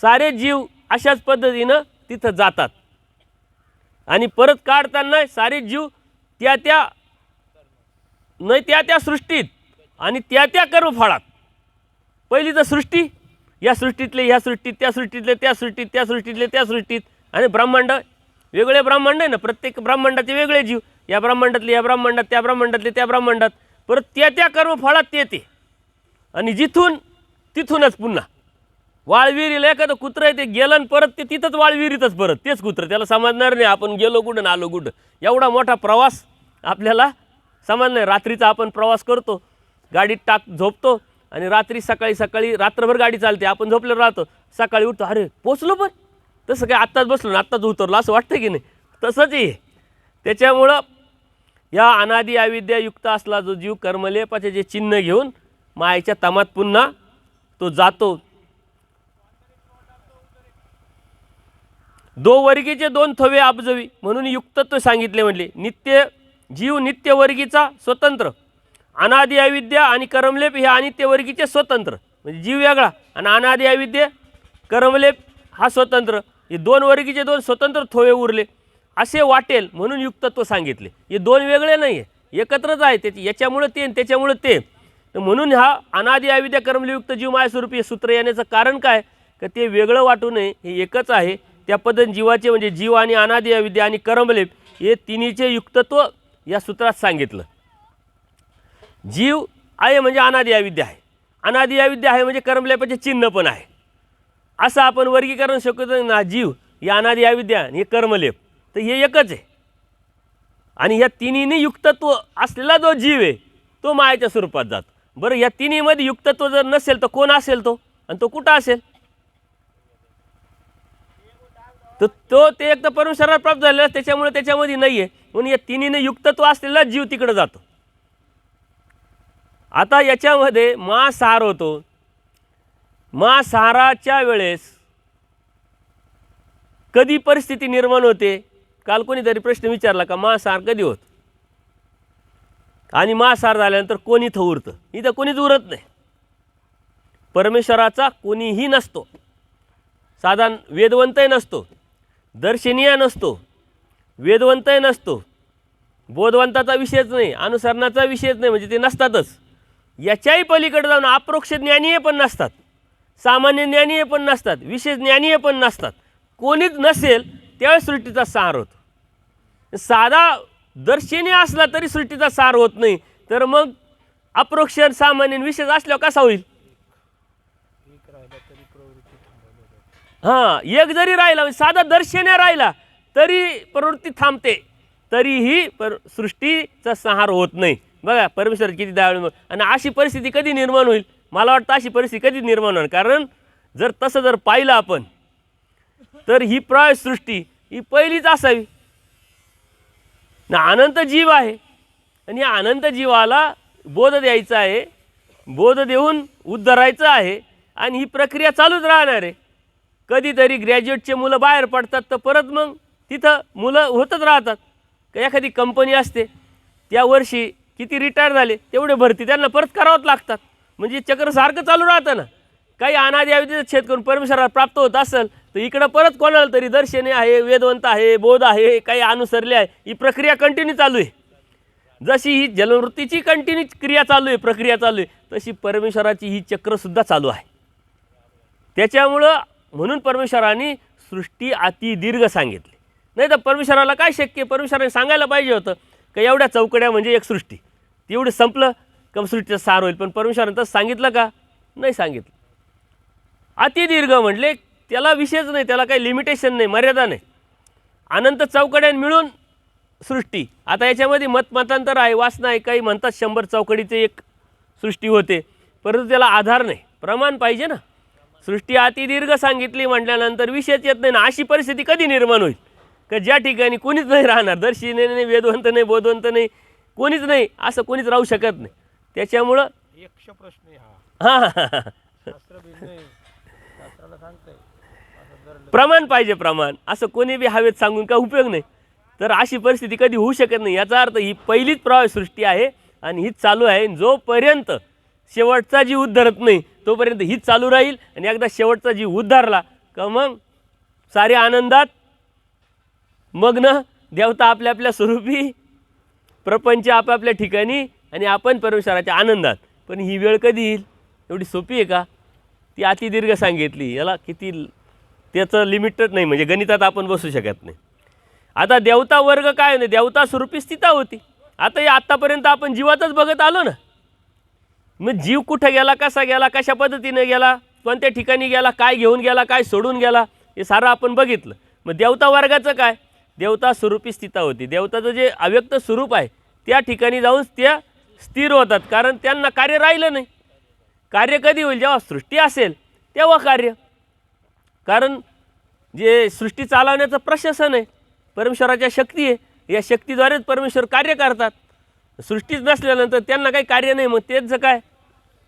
सारे जीव अशाच पद्धतीनं तिथं जातात आणि परत काढताना सारे जीव त्या त्या सृष्टीत आणि त्या कर्मफळात. पहिली तर सृष्टी, या सृष्टीतले ह्या सृष्टीत, त्या सृष्टीतले त्या सृष्टीत, त्या सृष्टीतले त्या सृष्टीत. आणि ब्रह्मांड वेगळे ब्रह्मांड आहे ना, प्रत्येक ब्रह्मांडाचे वेगळे जीव. या ब्रह्मांडातले या ब्रह्मांडात, त्या ब्रह्मांडातले त्या ब्रह्मांडात. परत त्या कर्मफळात ते आणि तिथूनच पुन्हा वाळविहिरीला एखादं कुत्रं आहे ते गेलं आणि परत ते तिथंच वाळविहिरीतच परत तेच कुत्रं. त्याला समजणार नाही आपण गेलो कुठं आलो कुठं. एवढा मोठा प्रवास आपल्याला समजणार नाही. रात्रीचा आपण प्रवास करतो, गाडीत झोपतो आणि रात्री सकाळी रात्रभर गाडी चालते. आपण झोपलेलं राहतो, सकाळी उठतो अरे पोचलो पण. तसं काय आत्ताच बसलो ना आत्ताच उतरलो असं वाटतं की नाही, तसंच आहे. त्याच्यामुळं या अनादि अविद्यायुक्त असला जो जीव कर्मलेपाचे जे चिन्ह घेऊन मायेच्या तमात पुन्हा तो जातो. दो वर्गीचे दोन थवे अब्जवी म्हणून युक्तत्व सांगितले. म्हणले नित्य जीव नित्य वर्गीचा स्वतंत्र, अनादि अविद्या आणि कर्मलेप हे अनित्य वर्गीचे स्वतंत्र. म्हणजे जीव वेगळा आणि अनादि अविद्या कर्मलेप हा स्वतंत्र. हे दोन वर्गीचे दोन स्वतंत्र थोवे उरले असे वाटेल म्हणून युक्तत्व सांगितले. हे दोन वेगळे नाही आहे, एकत्रच आहे. त्याची याच्यामुळे ते आणि त्याच्यामुळे ते. म्हणून हा अनादि अविद्या कर्मलेयुक्त जीव मायास्वरूपी हे सूत्र येण्याचं कारण काय, का ते वेगळं वाटू नये, हे एकच आहे. त्या पद्धतीने जीवाचे म्हणजे जीव आणि अनादि अविद्या आणि कर्मलेप हे तिन्हीचे युक्तत्व या सूत्रात सांगितलं. जीव आहे म्हणजे अनादि अविद्या आहे, अनादि अविद्या आहे म्हणजे कर्मलेपाचे चिन्ह पण आहे. असं आपण वर्गीकरण शकतो ना. जीव हे अनादि अविद्या आणि हे कर्मलेप तर हे एकच आहे. आणि ह्या तिन्हीने युक्तत्व असलेला जो जीव आहे तो मायाच्या स्वरूपात जातो. बरं, या तिन्हीमध्ये युक्तत्व जर नसेल तर कोण असेल तो, आणि तो कुठं असेल? तर तो ते एक तर परमेश्वराला प्राप्त झालेला त्याच्यामुळे त्याच्यामध्ये नाही आहे. म्हणून या तिन्हीने युक्तत्व असलेला जीव तिकडे जातो. आता याच्यामध्ये महासार होतो. महासाराच्या वेळेस कधी परिस्थिती निर्माण होते? काल कोणीतरी प्रश्न विचारला का महासार कधी होत, आणि महासार झाल्यानंतर कोणी इथं उरतं? इथं कोणीच उरत नाही. परमेश्वराचा कोणीही नसतो. साधारण वेदवंतही नसतो, दर्शनीय नसतो, वेदवंतही नसतो, बोधवंताचा विषयच नाही, अनुसरणाचा विषयच नाही, म्हणजे ते नसतातच. याच्याही पलीकडे जाऊन अप्रोक्ष ज्ञानीय पण नसतात, सामान्य ज्ञानीय पण नसतात, विशेष ज्ञानीय पण नसतात. कोणीच नसेल त्यावेळेस सृष्टीचा सार होतो. साधा दर्शनीय असला तरी सृष्टीचा सार होत नाही, तर मग अप्रोक्ष सामान्य विशेष असल्यावर कसा होईल? हां, एक जरी राहिला म्हणजे साधा दर्शनीय राहिला तरी प्रवृत्ती थांबते, तरीही सृष्टीचा संहार होत नाही. बघा परमेश्वर किती दयाळू. आणि अशी परिस्थिती कधी निर्माण होईल? मला वाटतं अशी परिस्थिती कधी निर्माण होईल. कारण जर तसं जर पाहिलं आपण तर ही सृष्टी ही पहिलीच असावी ना. अनंत जीव आहे आणि या अनंत जीवाला बोध द्यायचा आहे, बोध देऊन उद्धरायचं आहे, आणि ही प्रक्रिया चालूच राहणार आहे. कधीतरी ग्रॅज्युएटचे मुलं बाहेर पडतात तर परत मग तिथं मुलं होतच राहतात. एखादी कंपनी असते त्या वर्षी किती रिटायर झाले तेवढे भरती त्यांना परत करावंच लागतात. म्हणजे चक्र सारखं चालू राहतं ना. काही अनादि अविद्येचं छेद करून परमेश्वराला प्राप्त होत असेल तर इकडं परत कोणाला तरी दर्शने आहे, वेदवंत आहे, बोध आहे, काही अनुसरले आहे. ही प्रक्रिया कंटिन्यू चालू आहे. जशी ही जलवृत्तीची कंटिन्यू क्रिया चालू आहे, प्रक्रिया चालू आहे, तशी परमेश्वराची ही चक्रसुद्धा चालू आहे. त्याच्यामुळं म्हणून परमेश्वराने सृष्टी अति दीर्घ सांगितली. नाही तर परमेश्वराला काय शक्य? परमेश्वराने सांगायला पाहिजे होतं का एवढ्या चौकड्या म्हणजे एक सृष्टी, तेवढं संपलं का सृष्टीचं सार होईल. पण परमेश्वराने तसं सांगितलं का? नाही सांगितलं. अति दीर्घ म्हटले त्याला विषयच नाही, त्याला काही लिमिटेशन नाही, मर्यादा नाही. अनंत चौकड्या मिळून सृष्टी. आता याच्यामध्ये मतांतर आहे, वासना आहे. काही म्हणतात 100 चौकडीचे एक सृष्टी होते, परंतु त्याला आधार नाही, प्रमाण पाहिजे ना. सृष्टी अति दीर्घ सांगितली म्हटल्यानंतर विषयच येत नाही ना. अशी परिस्थिती कधी निर्माण होईल का ज्या ठिकाणी कोणीच नाही राहणार, दर्शनी नाही, वेदवंत नाही, बोधवंत नाही, कोणीच नाही, असं कोणीच राहू शकत नाही. त्याच्यामुळं यक्ष प्रश्न आहे हा. हां शास्त्र भिन्न आहे, शास्त्राला सांगतंय असं जर प्रमाण पाहिजे, प्रमाण. असं कोणी बी हवेत सांगून काय उपयोग नाही. तर अशी परिस्थिती कधी होऊ शकत नाही. याचा अर्थ ही पहिलीच सृष्टी आहे आणि हीच चालू आहे. जोपर्यंत शेवटचा जीव उद्धरत नाही तोपर्यंत हीच चालू राहील. आणि एकदा शेवटचा जीव उद्धारला का मग सारे आनंदात मग्न, देवता आपल्या आपल्या स्वरूपी, प्रपंच आपापल्या ठिकाणी, आणि आपण परमेश्वराच्या आनंदात. पण ही वेळ कधी येईल? एवढी सोपी आहे का? ती अति दीर्घ सांगितली. याला किती त्याचं लिमिटच नाही, म्हणजे गणितात आपण बसू शकत नाही. आता देवता वर्ग काय नाही, देवता स्वरूपी स्थिता होती. आता या आत्तापर्यंत आपण जीवातच बघत आलो ना. मग जीव कुठं गेला, कसा गेला, कशा पद्धतीने गेला, कोणत्या ठिकाणी गेला, काय घेऊन गेला, काय सोडून गेला, हे सारं आपण बघितलं. मग देवता वर्गाचं काय? देवता स्वरूपी स्थिता होती. देवताचं जे अव्यक्त स्वरूप आहे त्या ठिकाणी जाऊन त्या स्थिर होतात, कारण त्यांना कार्य राहिलं नाही. कार्य कधी होईल? जेव्हा सृष्टी असेल तेव्हा कार्य. कारण जे सृष्टी चालवण्याचं प्रशासन आहे, परमेश्वराच्या शक्ती आहे, या शक्तीद्वारेच परमेश्वर कार्य करतात. सृष्टीच नसल्यानंतर त्यांना काही कार्य नाही, मग तेच जर काय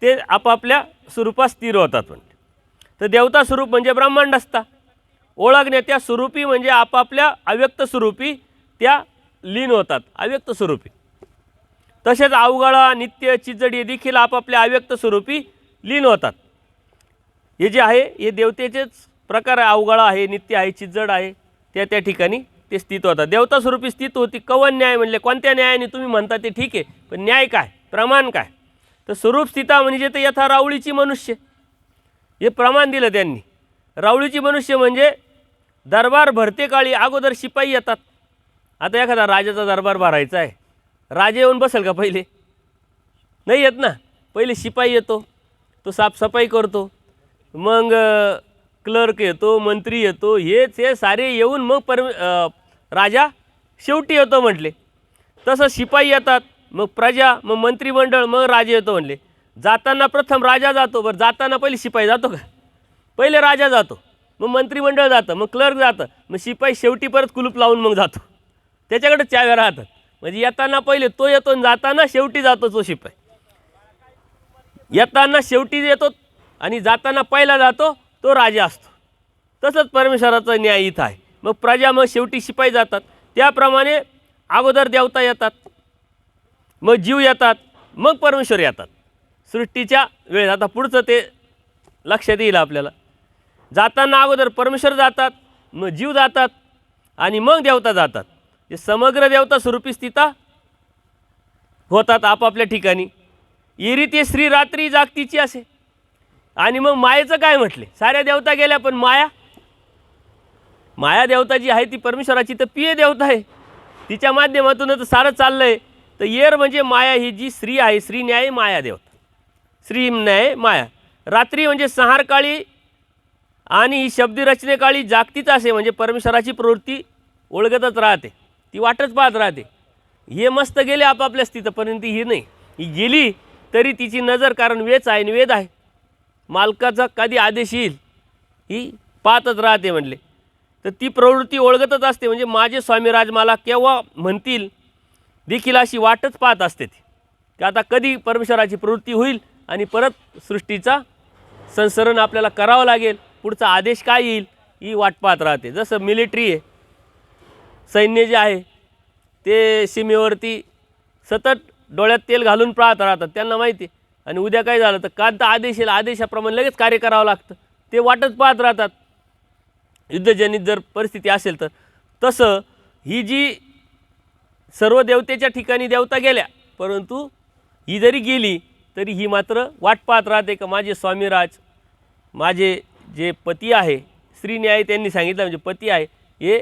ते आपापल्या स्वरूपात स्थिर होतात. म्हणजे तर देवता स्वरूप म्हणजे ब्रह्मांड असता, ओळखण्याच्या स्वरूपी म्हणजे आपापल्या अव्यक्त स्वरूपी त्या लीन होतात, अव्यक्त स्वरूपी. तसेच अवगळा, नित्य, चिजड हे देखील आपापल्या अव्यक्त स्वरूपी लीन होतात. हे जे आहे हे देवतेचेच प्रकार आहे. अवगळा आहे, नित्य आहे, चिजड आहे, त्या ठिकाणी ते स्थित होतात. देवता स्वरूपी स्थित होती. कवन न्याय म्हणले कोणत्या न्यायाने तुम्ही म्हणता ते ठीक आहे, पण न्याय काय, प्रमाण काय? तर स्वरूप स्थिता म्हणजे ते यथा रावळीची मनुष्य, हे प्रमाण दिलं त्यांनी. रावळीची मनुष्य म्हणजे दरबार भरते काळी अगोदर शिपाई येतात. आता एखादा राजाचा दरबार भरायचा आहे, राजा येऊन बसेल का? पहिले नाही येत ना. पहिले शिपाई येतो, तो साफसफाई करतो, मग क्लर्क येतो, मंत्री येतो, हे सारे येऊन मग राजा शेवटी येतो म्हटले. तसं शिपाई येतात, मग प्रजा, मग मंत्रिमंडळ, मग राजा येतो म्हणले. जाताना प्रथम राजा जातो. बरं, जाताना पहिले शिपाई जातो का? पहिले राजा जातो, मग मंत्रिमंडळ जातं, मग क्लर्क जातं, मग शिपाई शेवटी परत कुलूप लावून मग जातो. त्याच्याकडे चाव्या राहतात. म्हणजे येताना पहिले तो येतो आणि जाताना शेवटी जातो तो शिपाई. येताना शेवटी येतो आणि जाताना पहिला जातो तो राजा असतो. तसंच परमेश्वराचा न्याय इथं आहे. मग प्रजा, मग शेवटी शिपाई जातात. त्याप्रमाणे अगोदर देवता येतात, मग जीव येतात, मग परमेश्वर येतात सृष्टीच्या वेळेस. आता पुढचं ते लक्षात येईल आपल्याला. जाताना अगोदर परमेश्वर जातात, मग जीव जातात आणि मग देवता जातात. हे समग्र देवता स्वरूपी स्थिता होतात आपापल्या ठिकाणी. येरी ते श्री रात्री जागतीची असे. आणि मग मायेचं काय म्हटले? साऱ्या देवता गेल्या, पण माया देवता जी आहे ती परमेश्वराची तर प्रिय देवता आहे, तिच्या माध्यमातूनच सारं चाललं आहे. तर येर म्हणजे माया, ही जी स्त्री आहे, स्त्री न्याय माया देवता, स्त्री न्याय माया. रात्री म्हणजे संहारकाळी आणि ही शब्दरचनेकाळी जागतीच असे. म्हणजे परमेश्वराची प्रवृत्ती ओळखतच राहते, ती वाटच पाहत राहते. हे मस्त गेले आपापल्या स्थितीपर्यंत, ही नाही. ही गेली तरी तिची नजर, कारण वेच आहे, वेद आहे, मालकाचा कधी आदेश येईल ही पाहतच राहते म्हणले. तर ती प्रवृत्ती ओळखतच असते. म्हणजे माझे स्वामीराज मला केव्हा म्हणतील देखील अशी वाटच पाहत असते ती, की आता कधी परमेश्वराची प्रवृत्ती होईल आणि परत सृष्टीचा संसरण आपल्याला करावं लागेल, पुढचा आदेश काय येईल ही वाट पाहत राहते. जसं मिलिटरी आहे, सैन्य जे आहे ते सीमेवरती सतत डोळ्यात तेल घालून पाहत राहतात. त्यांना माहिती आहे आणि उद्या काय झालं तर कांता आदेश येईल, आदेशाप्रमाणे लगेच कार्य करावं लागतं. ते वाटच पाहत राहतात युद्धजनित जर परिस्थिती असेल तर. तसं ही जी सर्व देवतेच्या ठिकाणी देवता गेल्या, परंतु ही जरी गेली तरी ही मात्र वाट पाहत राहते का माझे स्वामीराज, माझे जे पती आहे, स्त्रीन्याय त्यांनी सांगितलं म्हणजे पती आहे, हे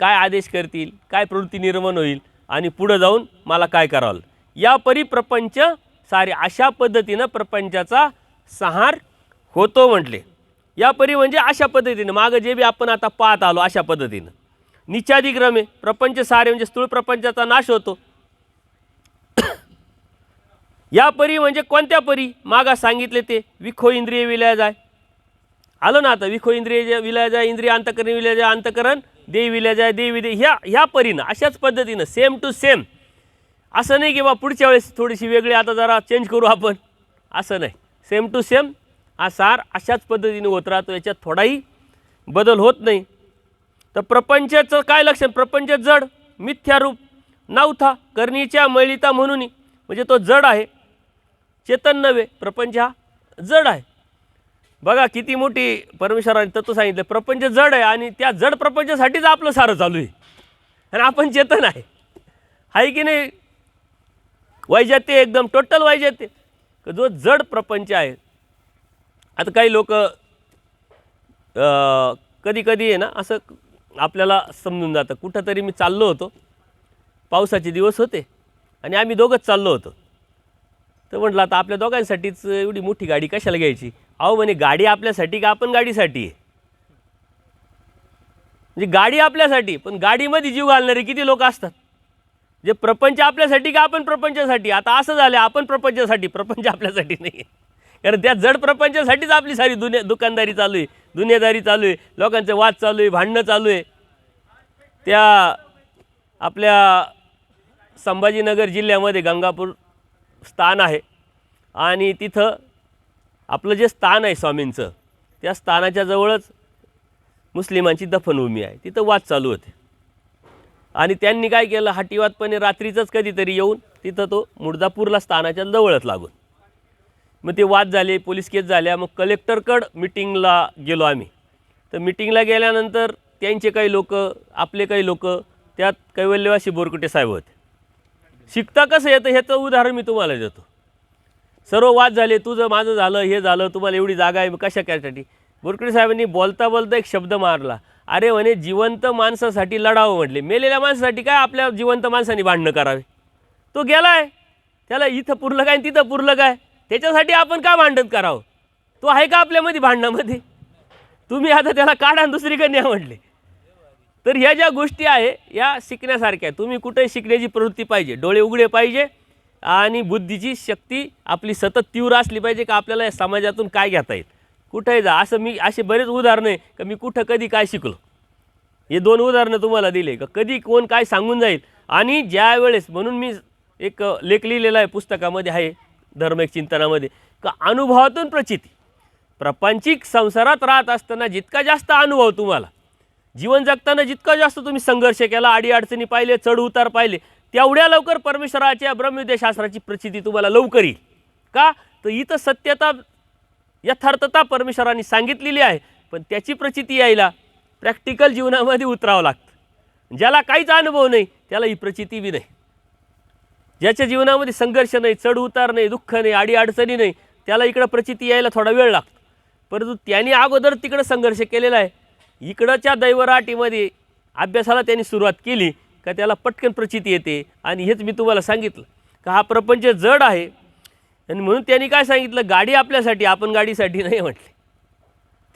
काय आदेश करतील, काय प्रवृत्ती निर्माण होईल आणि पुढं जाऊन मला काय करावं. या परिप्रपंच सारे अशा पद्धतीनं प्रपंचाचा संहार होतो म्हटले. या परी म्हणजे अशा पद्धतीनं, मागं जे बी आपण आता पाहत आलो अशा पद्धतीनं. निचादिक्रमे प्रपंच सारे म्हणजे स्थूळ प्रपंचाचा नाश होतो. या परी म्हणजे कोणत्या परी? मागा सांगितले ते विखो इंद्रिय विलय जाय आलं ना. आता विखो इंद्रिय विलय जाय, इंद्रिय अंतकरण विलय जाय, अंतकरण देव विलय जाय, देव विलय, ह्या परीनं अशाच पद्धतीनं सेम टू सेम. असं नाही की बा पुढच्या वेळेस थोडीशी वेगळी आता जरा चेंज करू आपण, असं नाही. सेम टू सेम हा सार अशाच पद्धतीने होत राहतो, याच्यात थोडाही बदल होत नाही. तर प्रपंचाचं काय लक्षण? प्रपंच जड, मिथ्यारूप, नवथा, करणीच्या मैलिता म्हणून, म्हणजे तो जड आहे, चेतन नव्हे. प्रपंच हा जड आहे. बघा किती मोठी परमेश्वराने तत्व सांगितलं. प्रपंच जड आहे आणि त्या जड प्रपंचासाठीच आपलं सारं चालू आहे आणि आपण चेतन आहे की नाही? वैजात्य, एकदम टोटल वैजात्य. जो जड प्रपंच आहे. आता काही लोक कधी कधी आहे ना असं आपल्याला समजून जातं. कुठंतरी मी चाललो होतो, पावसाचे दिवस होते आणि आम्ही दोघंच चाललो होतो. तर म्हटलं आता आपल्या दोघांसाठीच एवढी मोठी गाडी कशाला घ्यायची? अहो म्हणे गाडी आपल्यासाठी का आपण गाडीसाठी आहे? म्हणजे गाडी आपल्यासाठी, पण गाडीमध्ये जीव घालणारे किती लोक असतात. जे प्रपंच आपल्यासाठी का आपण प्रपंचासाठी? आता असं झालं आपण प्रपंचासाठी, प्रपंच आपल्यासाठी नाही आहे. कारण त्या जड प्रपंचासाठीच आपली सारी दुकानदारी चालू आहे. दुनियादारी चालू आहे, लोकांचे वाद चालू आहे, भांडणं चालू आहे. त्या आपल्या संभाजीनगर जिल्ह्यामध्ये गंगापूर स्थान आहे आणि तिथं आपलं जे स्थान आहे स्वामींचं, त्या स्थानाच्या जवळच मुस्लिमांची दफनभूमी आहे. तिथं वाद चालू होते आणि त्यांनी काय केलं, हाटीवादपणे रात्रीचंच कधीतरी येऊन तिथं तो मुर्दापूरला स्थानाच्या जवळच लागून मग ते वाद झाले, पोलीस केस झाल्या. मग कलेक्टरकडं मिटिंगला गेलो आम्ही. तर मिटिंगला गेल्यानंतर त्यांचे काही लोक, आपले काही लोक, त्यात कैवल्यवासी बोरकुटे साहेब होते. शिकता कसं येतं ह्याचं उदाहरण मी तुम्हाला देतो. सर्व वाद झाले, तुझं माझं झालं, हे झालं, तुम्हाला एवढी जागा आहे, मग कशा कशासाठी. बोरकुटे साहेबांनी बोलता बोलता एक शब्द मारला, अरे म्हणे जिवंत माणसासाठी लढावं म्हटले, मेलेल्या माणसासाठी काय आपल्या जिवंत माणसांनी भांडणं करावे. तो गेलाय, त्याला इथं पुरलं काय तिथं पुरलं काय, त्याच्यासाठी आपण का भांडण करावं. तो आहे का आपल्यामध्ये भांडणामध्ये. तुम्ही आता त्याला काढा आणि दुसरीकडे न्या म्हटले. तर ह्या ज्या गोष्टी आहे या शिकण्यासारख्या आहे. तुम्ही कुठेही शिकण्याची प्रवृत्ती पाहिजे, डोळे उघडे पाहिजे आणि बुद्धीची शक्ती आपली सतत तीव्र असली पाहिजे का आपल्याला या समाजातून काय घेता येईल, कुठेही जा. असं मी असे बरेच उदाहरणं आहे का मी कुठं कधी काय शिकलो. हे 2 उदाहरणं तुम्हाला दिले का कधी कोण काय सांगून जाईल. आणि ज्या वेळेस, म्हणून मी एक लेख लिहिलेला आहे पुस्तकामध्ये आहे धर्म एक चिंतनामध्ये, का अनुभवातून प्रचिती. प्रापंचिक संसारात राहत असताना जितका जास्त अनुभव तुम्हाला, जीवन जगताना जितका जास्त तुम्ही संघर्ष केला, अडीअडचणी पाहिले, चढ उतार पाहिले, तेवढ्या लवकर परमेश्वराच्या ब्रह्मविद्याशास्त्राची प्रचिती तुम्हाला लवकर येईल. का तर इथं सत्यता, यथार्थता परमेश्वरांनी सांगितलेली आहे, पण त्याची प्रचिती यायला प्रॅक्टिकल जीवनामध्ये उतरावं लागतं. ज्याला काहीच अनुभव नाही त्याला ही प्रचिती बी नाही. ज्याच्या जीवनामध्ये संघर्ष नाही, चढ उतार नाही, दुःख नाही, अडीअडचणी नाही, त्याला इकडं प्रचिती यायला थोडा वेळ लागतो. परंतु त्यांनी अगोदर तिकडं संघर्ष केलेला आहे, इकडच्या दैवराटीमध्ये अभ्यासाला त्यांनी सुरुवात केली का त्याला पटकन प्रचिती येते. आणि हेच मी तुम्हाला सांगितलं का हा प्रपंच जड आहे. आणि म्हणून त्यांनी काय सांगितलं, गाडी आपल्यासाठी, आपण गाडीसाठी नाही म्हटले.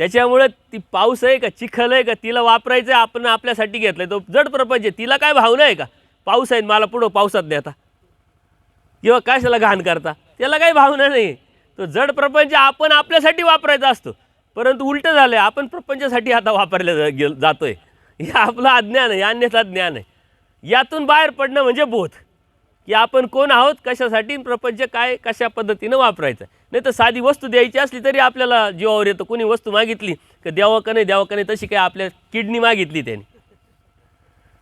त्याच्यामुळे ती पाऊस आहे का चिखल आहे का तिला वापरायचं आहे, आपण आपल्यासाठी घेतलं आहे. तो जड प्रपंच आहे, तिला काय भावना आहे का, पाऊस आहे मला पुढं पावसात नेता किंवा कशाला घाण करता, त्याला काही भावना नाही. तो जड प्रपंच आपण आपल्यासाठी वापरायचा असतो, परंतु उलटं झालं आहे, आपण प्रपंचासाठी आता वापरल्या जातो आहे. हे आपलं अज्ञान आहे, अन्यथा ज्ञान आहे. यातून बाहेर पडणं म्हणजे बोध, की आपण कोण आहोत, कशासाठी, प्रपंच काय, कशा पद्धतीनं वापरायचं. नाही तर साधी वस्तू द्यायची असली तरी आपल्याला जीवावर येतं. कोणी वस्तू मागितली का द्यावं का नाही, तशी काय आपल्या किडनी मागितली त्याने.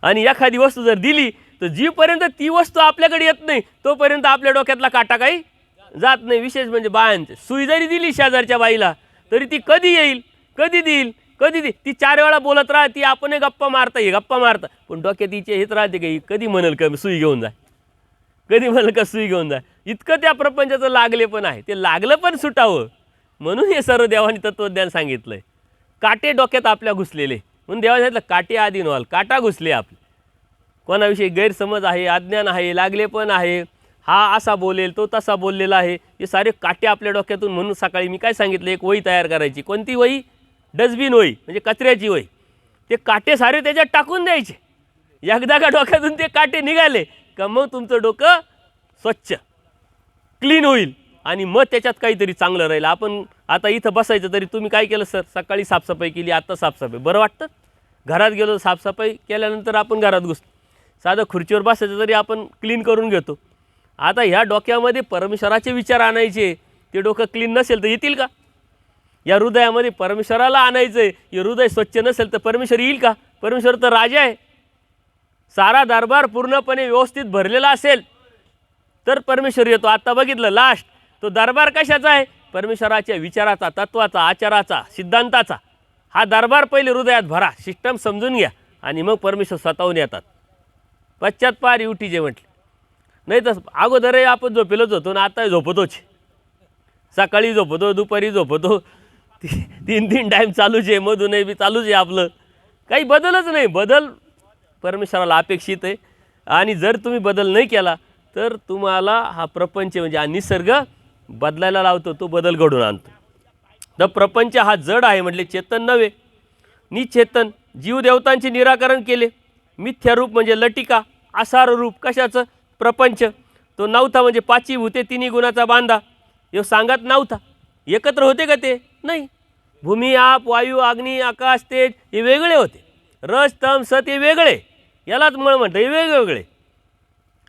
आणि एखादी वस्तू जर दिली तर जीवपर्यंत ती वस्तू आपल्याकडे येत नाही तोपर्यंत आपल्या डोक्यातला काटा काही जात नाही. विशेष म्हणजे बायांचे, सुई जरी दिली शेजारच्या बाईला तरी ती कधी येईल, कधी देईल, कधी दे, ती 4 वेळा बोलत राहते, आपण गप्पा मारता, पण डोक्यात तिचे हेच राहते की कधी म्हणेल का सुई घेऊन जा, कधी म्हणेल का सुई घेऊन जा. इतकं त्या प्रपंचाचं लागले पण आहे. ते लागलं पण सुटावं म्हणून हे सर्व देवाने तत्त्वज्ञान सांगितलं आहे. काटे डोक्यात आपल्या घुसलेले, म्हणून देवाने सांगितलं काटे आधी व्हाल, काटा घुसले आपले. कोणाविषयी गैरसमज आहे, अज्ञान आहे, लागले पण आहे, हा असा बोलेल, तो तसा बोललेला आहे, हे सारे काटे आपल्या डोक्यातून. म्हणून सकाळी मी काय सांगितलं, एक वही तयार करायची. कोणती वही, डस्टबिन वही, म्हणजे कचऱ्याची वही. ते काटे सारे त्याच्यात टाकून द्यायचे. एकदा का डोक्यातून ते काटे निघाले का मग तुमचं डोकं स्वच्छ क्लीन होईल आणि मग त्याच्यात काहीतरी चांगलं राहील. आपण आता इथं बसायचं तरी तुम्ही काय केलं सर, सकाळी साफसफाई केली, आत्ता साफसफाई, बरं वाटतं. घरात गेलो, साफसफाई केल्यानंतर आपण घरात घुसतो, साधं खुर्चीवर बसायचं तरी आपण क्लीन करून घेतो. आता ह्या डोक्यामध्ये परमेश्वराचे विचार आणायचे, ते डोकं क्लीन नसेल तर येतील का. या हृदयामध्ये परमेश्वराला आणायचं आहे, हे हृदय स्वच्छ नसेल तर परमेश्वर येईल का. परमेश्वर तर राजा आहे. सारा दरबार पूर्णपणे व्यवस्थित भरलेला असेल तर परमेश्वर येतो. आता बघितलं लास्ट, तो दरबार कशाचा आहे, परमेश्वराच्या विचाराचा, तत्वाचा, आचाराचा, सिद्धांताचा. हा दरबार पहिले हृदयात भरा, सिस्टम समजून घ्या आणि मग परमेश्वर स्वतःहून येतात. पश्चात्पार युटी जे म्हटले. नाही तर अगोदरही आपण झोपेलच होतो ना, आता झोपतोच. सकाळी झोपतो, दुपारी झोपतो, 3 टाईम चालूच आहे, मधूनही बी चालूच आहे आपलं. काही बदलच नाही. बदल परमेश्वराला अपेक्षित आहे आणि जर तुम्ही बदल नाही केला तर तुम्हाला हा प्रपंच म्हणजे हा निसर्ग बदलायला लावतो, तो बदल घडून आणतो. तर प्रपंच हा जड आहे म्हटले, चेतन नव्हे, निचेतन. जीवदेवतांचे निराकरण केले. मिथ्या रूप म्हणजे लटिका, आसार रूप कशाचं, प्रपंच. तो नव्हता म्हणजे 5 भूते 3 गुणाचा बांधा, हे सांगत नव्हता. एकत्र होते का ते, नाही. भूमी, आप, वायू, अग्नी, आकाश, तेज हे वेगळे होते. रज, तम, सत हे वेगळे, यालाच मळ म्हणतं, हे वेगवेगळे.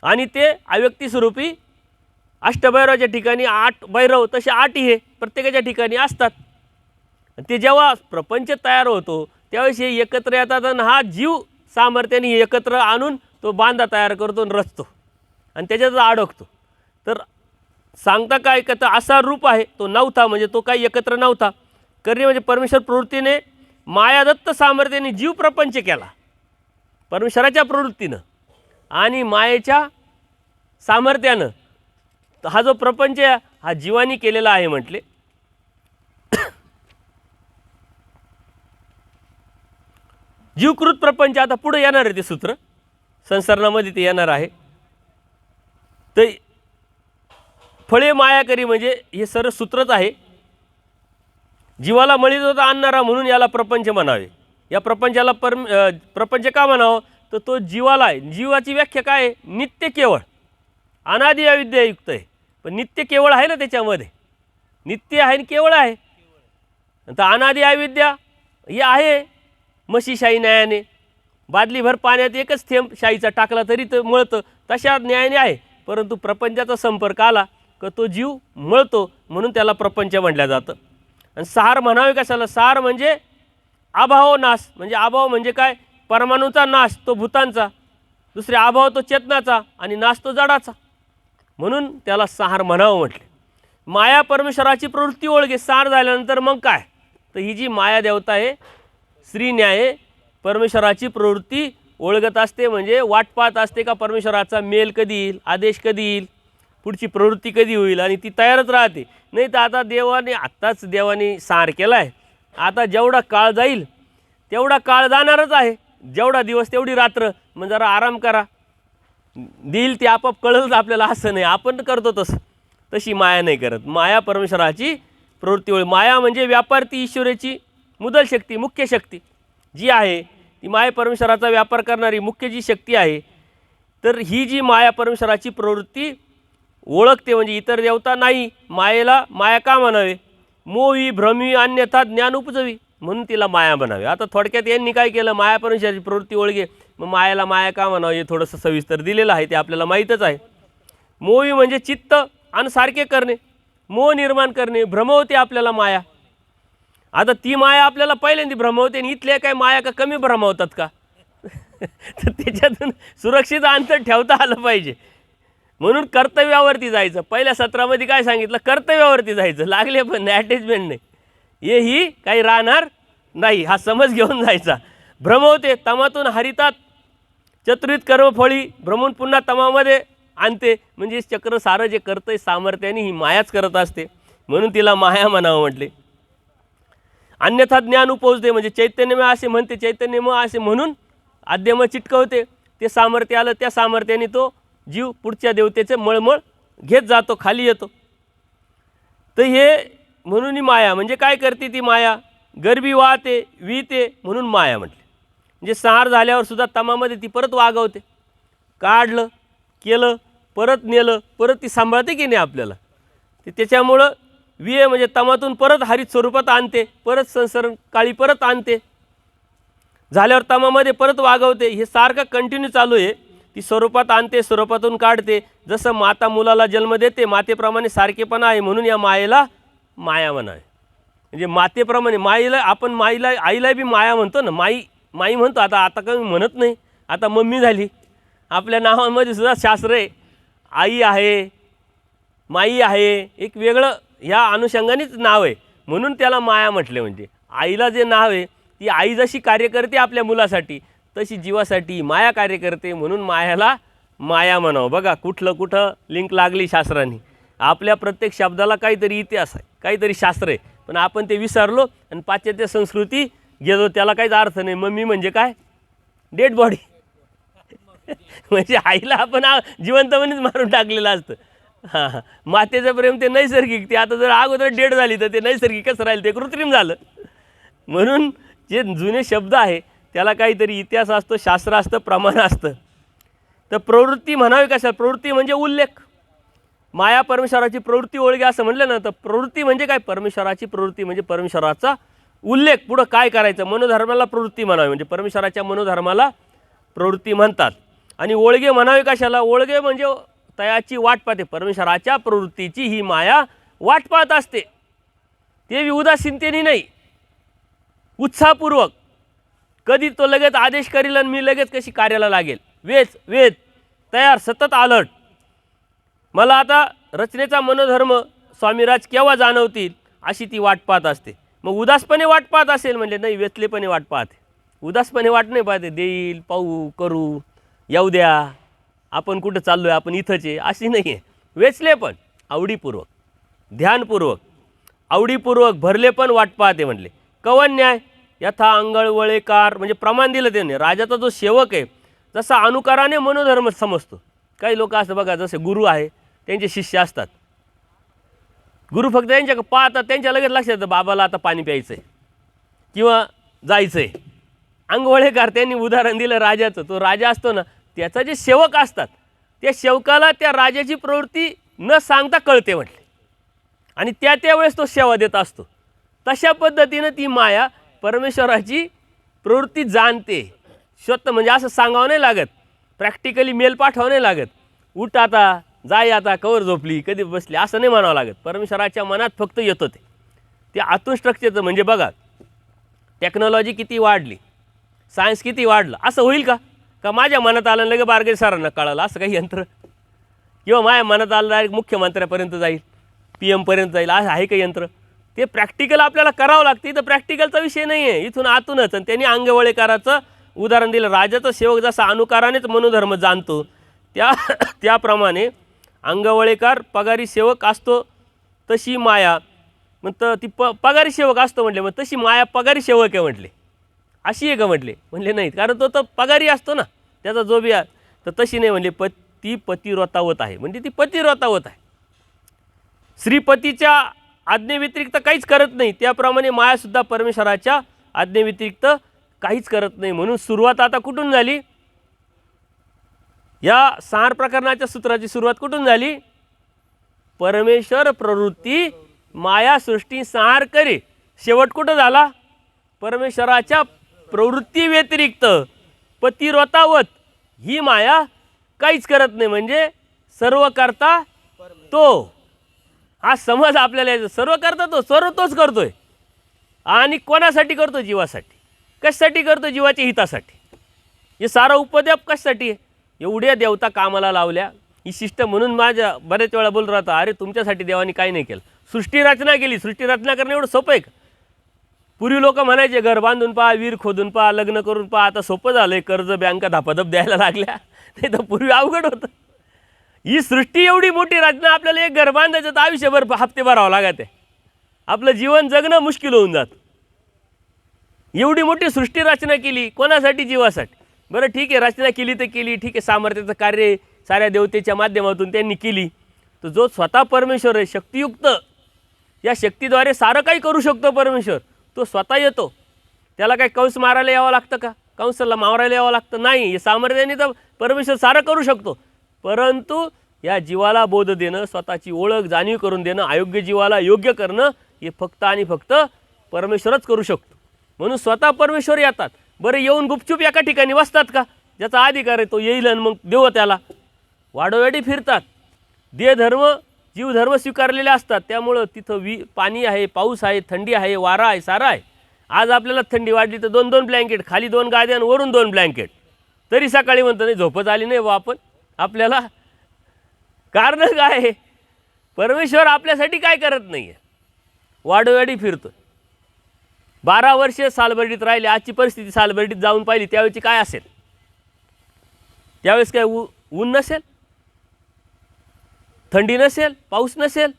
आणि ते अव्यक्ती स्वरूपी अष्टभैरवाच्या ठिकाणी 8 भैरव, तसे 8 हे प्रत्येकाच्या ठिकाणी असतात. ते जेव्हा प्रपंच तयार होतो त्यावेळेस हे एकत्र येतात आणि हा जीव सामर्थ्याने एकत्र आणून तो बांधा तयार करतो आणि रचतो आणि त्याच्यात अडकतो. तर सांगता काय का, तर असा रूप आहे तो नव्हता, म्हणजे तो काही एकत्र नव्हता. करणे म्हणजे परमेश्वर प्रवृत्तीने मायादत्त सामर्थ्याने जीव प्रपंच केला परमेश्वराच्या प्रवृत्तीनं आणि मायेच्या सामर्थ्यानं. हा जो प्रपंच हा जीवानी केलेला आहे म्हटले. जीवकृत प्रपंच आता पुढे येणार आहे ते सूत्र संसरणामध्ये ते येणार आहे. तर फळे माया करी म्हणजे हे सर्व सूत्रच आहे. जीवाला मळीत होता आणणारा म्हणून याला प्रपंच म्हणावे. या प्रपंचाला प्रपंच का म्हणावं, तर तो जीवाला आहे. जीवाची व्याख्या काय आहे, नित्य केवळ अनादि अविद्यायुक्त आहे. पण नित्य केवळ आहे ना, त्याच्यामध्ये नित्य आहे आणि केवळ आहे. तर अनादि अविद्या हे आहे. म्हशी शाई न्यायाने बादलीभर पाण्यात एकच थेंब शाईचा टाकला तरी तो मळतं, तशा न्यायाने आहे. परंतु प्रपंचाचा संपर्क आला का तो जीव मळतो, म्हणून त्याला प्रपंच म्हटलं जातं. आणि सार म्हणावे कशाला, सार म्हणजे अभाव नाश, म्हणजे अभाव म्हणजे काय, परमाणूचा नाश तो भूतांचा, दुसरे अभाव तो चेतनाचा आणि नाश तो जडाचा, म्हणून त्याला सार म्हणावं म्हटले. माया परमेश्वराची प्रवृत्ती ओळखे. सार झाल्यानंतर मग काय, तर ही जी माया देवता आहे श्रीन्याय परमेश्वराची प्रवृत्ती ओळखत असते, म्हणजे वाट पाहत असते का परमेश्वराचा मेल कधी येईल, आदेश कधी येईल, पुढची प्रवृत्ती कधी होईल, आणि ती तयारच राहते. नाही तर आता देवाने सार केला आहे, आता जेवढा काळ जाईल तेवढा काळ जाणारच आहे, जेवढा दिवस तेवढी रात्र, मग जरा आराम करा, देईल ते आपोआप कळलंच आपल्याला. असं नाही आपण करतो तसं, तशी माया नाही करत. माया परमेश्वराची प्रवृत्ती ओळख. माया म्हणजे व्यापार ती ईश्वराची मुदल शक्ती, मुख्य शक्ती जी आहे ती माया परमेश्वराचा व्यापार करणारी मुख्य जी शक्ती आहे. तर ही जी माया परमेश्वराची प्रवृत्ती ओळखते, म्हणजे इतर देवता नाही. मायेला माया का म्हणावे, मोही भ्रमी अन्यथा ज्ञान उपजवी, म्हणून तिला माया म्हणावे. आता थोडक्यात यांनी काय केलं, माया परमेश्वराची प्रवृत्ती ओळखे, मग मायाला माया का म्हणावे हे थोडंसं सविस्तर दिलेलं आहे, ते आपल्याला माहीतच आहे. मोही म्हणजे चित्त आणि सारखे करणे, मोह निर्माण करणे, भ्रमवते आपल्याला माया. आता ती माया आपल्याला पहिल्यांदा भ्रमवते, आणि इथल्या काय माया का कमी भ्रमवतात का, तर त्याच्यातून सुरक्षित अंतर ठेवता आलं पाहिजे. म्हणून कर्तव्यावरती जायचं. पहिल्या सत्रामध्ये काय सांगितलं, कर्तव्यावरती जायचं, लागले पण नाही, अटॅचमेंट नाही, हेही काही राहणार नाही, हा समज घेऊन जायचा. भ्रमवते तमातून हरितात, चतुर्विध कर्मफळी भ्रमून पुन्हा तमामध्ये आणते, म्हणजे चक्र सारं जे करतंय सामर्थ्याने ही मायाच करत असते, म्हणून तिला माया म्हणावं म्हटले. अन्यथा ज्ञान उपजते, म्हणजे चैतन्यमय असे म्हणते, चैतन्यमय असे म्हणून आद्यमय चिटकवते, ते सामर्थ्य आलं, त्या सामर्थ्याने तो जीव पुढच्या देवतेचे मळमळ घेत जातो, खाली येतो. तर हे म्हणून ही माया म्हणजे काय करते ती माया, गरबी वाहते विते, म्हणून माया म्हटले. म्हणजे सार झाल्यावर सुद्धा तमामध्ये ती परत वागवते, काढलं केलं परत नेलं परत ती सांभाळते की नाही आपल्याला. ते त्याच्यामुळं विये म्हणजे तमातून परत हरित स्वरूपात आणते, परत संसरण काळी परत आणते, झाल्यावर तमामध्ये परत वागवते. हे सारखं कंटिन्यू चालू आहे. ती स्वरूपात आणते, स्वरूपातून काढते. जसं माता मुलाला जन्म देते मातेप्रमाणे सारखेपणा आहे, म्हणून या मायेला माया म्हणावे. म्हणजे मातेप्रमाणे माईला आपण माईला आईला बी माया म्हणतो ना, माई माई म्हणतो. आता कमी म्हणत नाही, आता मम्मी झाली. आपल्या नावामध्ये सुद्धा शास्त्र आहे, आई आहे माई आहे, एक वेगळं ह्या अनुषंगानेच नाव आहे, म्हणून त्याला माया म्हटले. म्हणजे आईला जे नाव आहे, ती आई जशी कार्य करते आपल्या मुलासाठी तशी जीवासाठी माया कार्य करते, म्हणून मायाला माया म्हणावं. बघा कुठं लिंक लागली शास्त्रांनी. आपल्या प्रत्येक शब्दाला काहीतरी इतिहास आहे, काहीतरी शास्त्र आहे, पण आपण ते विसरलो आणि पाश्चात्य संस्कृती गेलो, त्याला काहीच अर्थ नाही. मम्मी म्हणजे काय, डेड बॉडी म्हणजे आईला आपण जिवंतपणेच मारून टाकलेलं असतं. हां मातेचं प्रेम ते नैसर्गिक, ते आता जर अगोदर डेड झाली तर ते नैसर्गिकच राहील, ते कृत्रिम झालं. म्हणून जे जुने शब्द आहे त्याला काहीतरी इतिहास असतो, शास्त्र असतं, प्रमाण असतं. तर प्रवृत्ती म्हणावी कशा, प्रवृत्ती म्हणजे उल्लेख. माया परमेश्वराची प्रवृत्ती ओळखे असं म्हटलं ना, तर प्रवृत्ती म्हणजे काय, परमेश्वराची प्रवृत्ती म्हणजे परमेश्वराचा उल्लेख पुढं काय करायचं, मनोधर्माला प्रवृत्ती म्हणावी, म्हणजे परमेश्वराच्या मनोधर्माला प्रवृत्ती म्हणतात. आणि ओळगे म्हणावे कशाला, ओळगे म्हणजे तयाची वाट पाहते, परमेश्वराच्या प्रवृत्तीची ही माया वाट पाहत असते. ते उदासीनतेने नाही, उत्साहपूर्वक. कधी तो लगेच आदेश करील आणि मी लगेच कशी कार्याला लागेल, वेद तयार, सतत अलर्ट. मला आता रचनेचा मनोधर्म स्वामीराज केव्हा जाणवतील अशी ती वाट पाहत असते. मग उदासपणे वाट पाहत असेल म्हणजे नाही, वेचलेपणे वाट पाहते. उदासपणे वाट नाही पाहते, देईल, पाहू, करू, येऊ द्या, आपण कुठं चाललो आहे, आपण इथंच आहे, अशी नाही आहे. वेचले पण आवडीपूर्वक, ध्यानपूर्वक, आवडीपूर्वक भरले पण वाट पाहते. म्हणले कवन न्याय यथा अंगळवळेकार, म्हणजे प्रमाण दिलं त्याने. राजाचा जो सेवक आहे जसा अनुकाराने मनोधर्म समजतो. काही लोक असतं बघा, जसे गुरु आहे त्यांचे शिष्य असतात, गुरु फक्त त्यांच्या पाहतात, त्यांच्या लगेच लक्षात येतं बाबाला आता पाणी प्यायचं आहे किंवा जायचं आहे. अंगवळेकार त्यांनी उदाहरण दिलं राजाचं. तो राजा असतो ना, त्याचा जे सेवक असतात त्या सेवकाला त्या राजाची प्रवृत्ती न सांगता कळते म्हटले, आणि त्यावेळेस तो सेवा देत असतो. तशा पद्धतीनं ती माया परमेश्वराची प्रवृत्ती जाणते स्वतः. म्हणजे असं सांगावं नाही लागत, प्रॅक्टिकली मेल पाठवावं नाही लागत, उठ आता, जाय आता, कवर झोपली, कधी बसली, असं नाही म्हणावं लागत. परमेश्वराच्या मनात फक्त येतं ते आतून स्ट्रक्चरचं. म्हणजे बघा, टेक्नॉलॉजी किती वाढली, सायन्स किती वाढलं, असं होईल का माझ्या मनात आलं लगे बारगे सरांना कळालं असं काही यंत्र, किंवा माझ्या मनात आलं डायरेक्ट मुख्यमंत्र्यापर्यंत जाईल, PM पर्यंत जाईल, असं आहे का यंत्र? ते प्रॅक्टिकल आपल्याला करावं लागतं. इथं प्रॅक्टिकलचा विषय नाही आहे, इथून आतूनच. आणि त्यांनी अंगवळेकाराचं उदाहरण दिलं. राजाचा सेवक जसा अनुकारानेच मनोधर्म जाणतो त्याप्रमाणे अंगवळेकार पगारी सेवक असतो, तशी माया मग ती पगारी सेवक असतो म्हटले, मग तशी माया पगारी सेवक आहे म्हटले, अशी आहे का म्हटले? म्हणले नाही, कारण तो तर पगारी असतो ना, त्याचा जो बी आहे. तर तशी नाही म्हणले, ती पतिव्रतावत आहे, म्हणजे ती पतिव्रतावत आहे, श्रीपतीच्या आज्ञेव्यतिरिक्त काहीच करत नाही. त्याप्रमाणे मायासुद्धा परमेश्वराच्या आज्ञेव्यतिरिक्त काहीच करत नाही. म्हणून सुरुवात आता कुठून झाली, या 6 प्रकरणाच्या सूत्राची सुरुवात कुठून झाली? परमेश्वर प्रवृत्ती माया सृष्टी संहार करे. शेवट कुठं झाला? परमेश्वराच्या प्रवृत्ती व्यतिरिक्त पतिव्रतावत ही माया काहीच करत नाही, म्हणजे सर्व करता तो. हा समज आपल्याला यायचं, सर्व करता तो, सर्व तोच करतोय. आणि कोणासाठी करतो? जीवासाठी. कशासाठी करतो? जीवाच्या हितासाठी. हे सारा उपद्व्याप कशासाठी आहे? एवढ्या देवता कामाला लावल्या, ही शिष्ट. म्हणून माझ्या बरेच वेळा बोलत राहता, अरे तुमच्यासाठी देवाने काही नाही केलं, सृष्टी रचना केली. सृष्टी रचना करणं एवढं सोपं आहे का? पूर्वी लोक म्हणायचे घर बांधून पहा, विहीर खोदून पहा, लग्न करून पहा. आता सोपं झालं आहे, कर्ज बँका धापाधप द्यायला लागल्या, नाही तर पूर्वी अवघड होतं. ही सृष्टी एवढी मोठी रचना, आपल्याला एक घर बांधायचं तर आयुष्यभर हप्ते भरावं लागत आहे, आपलं जीवन जगणं मुश्किल होऊन जातं. एवढी मोठी सृष्टी रचना केली कोणासाठी? जीवासाठी. बरं ठीक आहे, रचना केली तर केली, ठीक आहे, सामर्थ्याचं कार्य साऱ्या देवतेच्या माध्यमातून त्यांनी केली. तर जो स्वतः परमेश्वर आहे, शक्तियुक्त, या शक्तीद्वारे सारं काही करू शकतो परमेश्वर, तो स्वतः येतो. त्याला काही कंस मारायला यावं लागतं का? कंसाला मारायला यावं लागतं? नाही. हे सामर्थ्याने तर परमेश्वर सारं करू शकतो. परंतु या जीवाला बोध देणं, स्वतःची ओळख जाणीव करून देणं, अयोग्य जीवाला योग्य करणं, हे फक्त आणि फक्त परमेश्वरच करू शकतो. म्हणून स्वतः परमेश्वर येतात. बरं, येऊन गुपचूप एका ठिकाणी बसतात का? ज्याचा अधिकार आहे तो येईल आणि मग देव त्याला. वाडोवाडी फिरतात. देहधर्म जीवधर्म स्वीकारलेले असतात. त्यामुळं तिथं पाणी आहे, पाऊस आहे, थंडी आहे, वारा आहे, सारा आहे. आज आपल्याला थंडी वाढली तर 2-2 ब्लँकेट, खाली 2 गाद्या आणि वरून 2 ब्लँकेट, तरी सकाळी म्हणतो नाही झोपच आली नाही बा आपण आपल्याला. कारण काय आहे? परमेश्वर आपल्यासाठी काय करत नाही आहे, वाडोवाडी फिरतो. 12 वर्ष सालबर्डीत राहिले. आजची परिस्थिती सालबर्डीत जाऊन पाहिली त्यावेळेची काय असेल? त्यावेळेस काय ऊन नसेल, थंडी नसेल, पाऊस नसेल.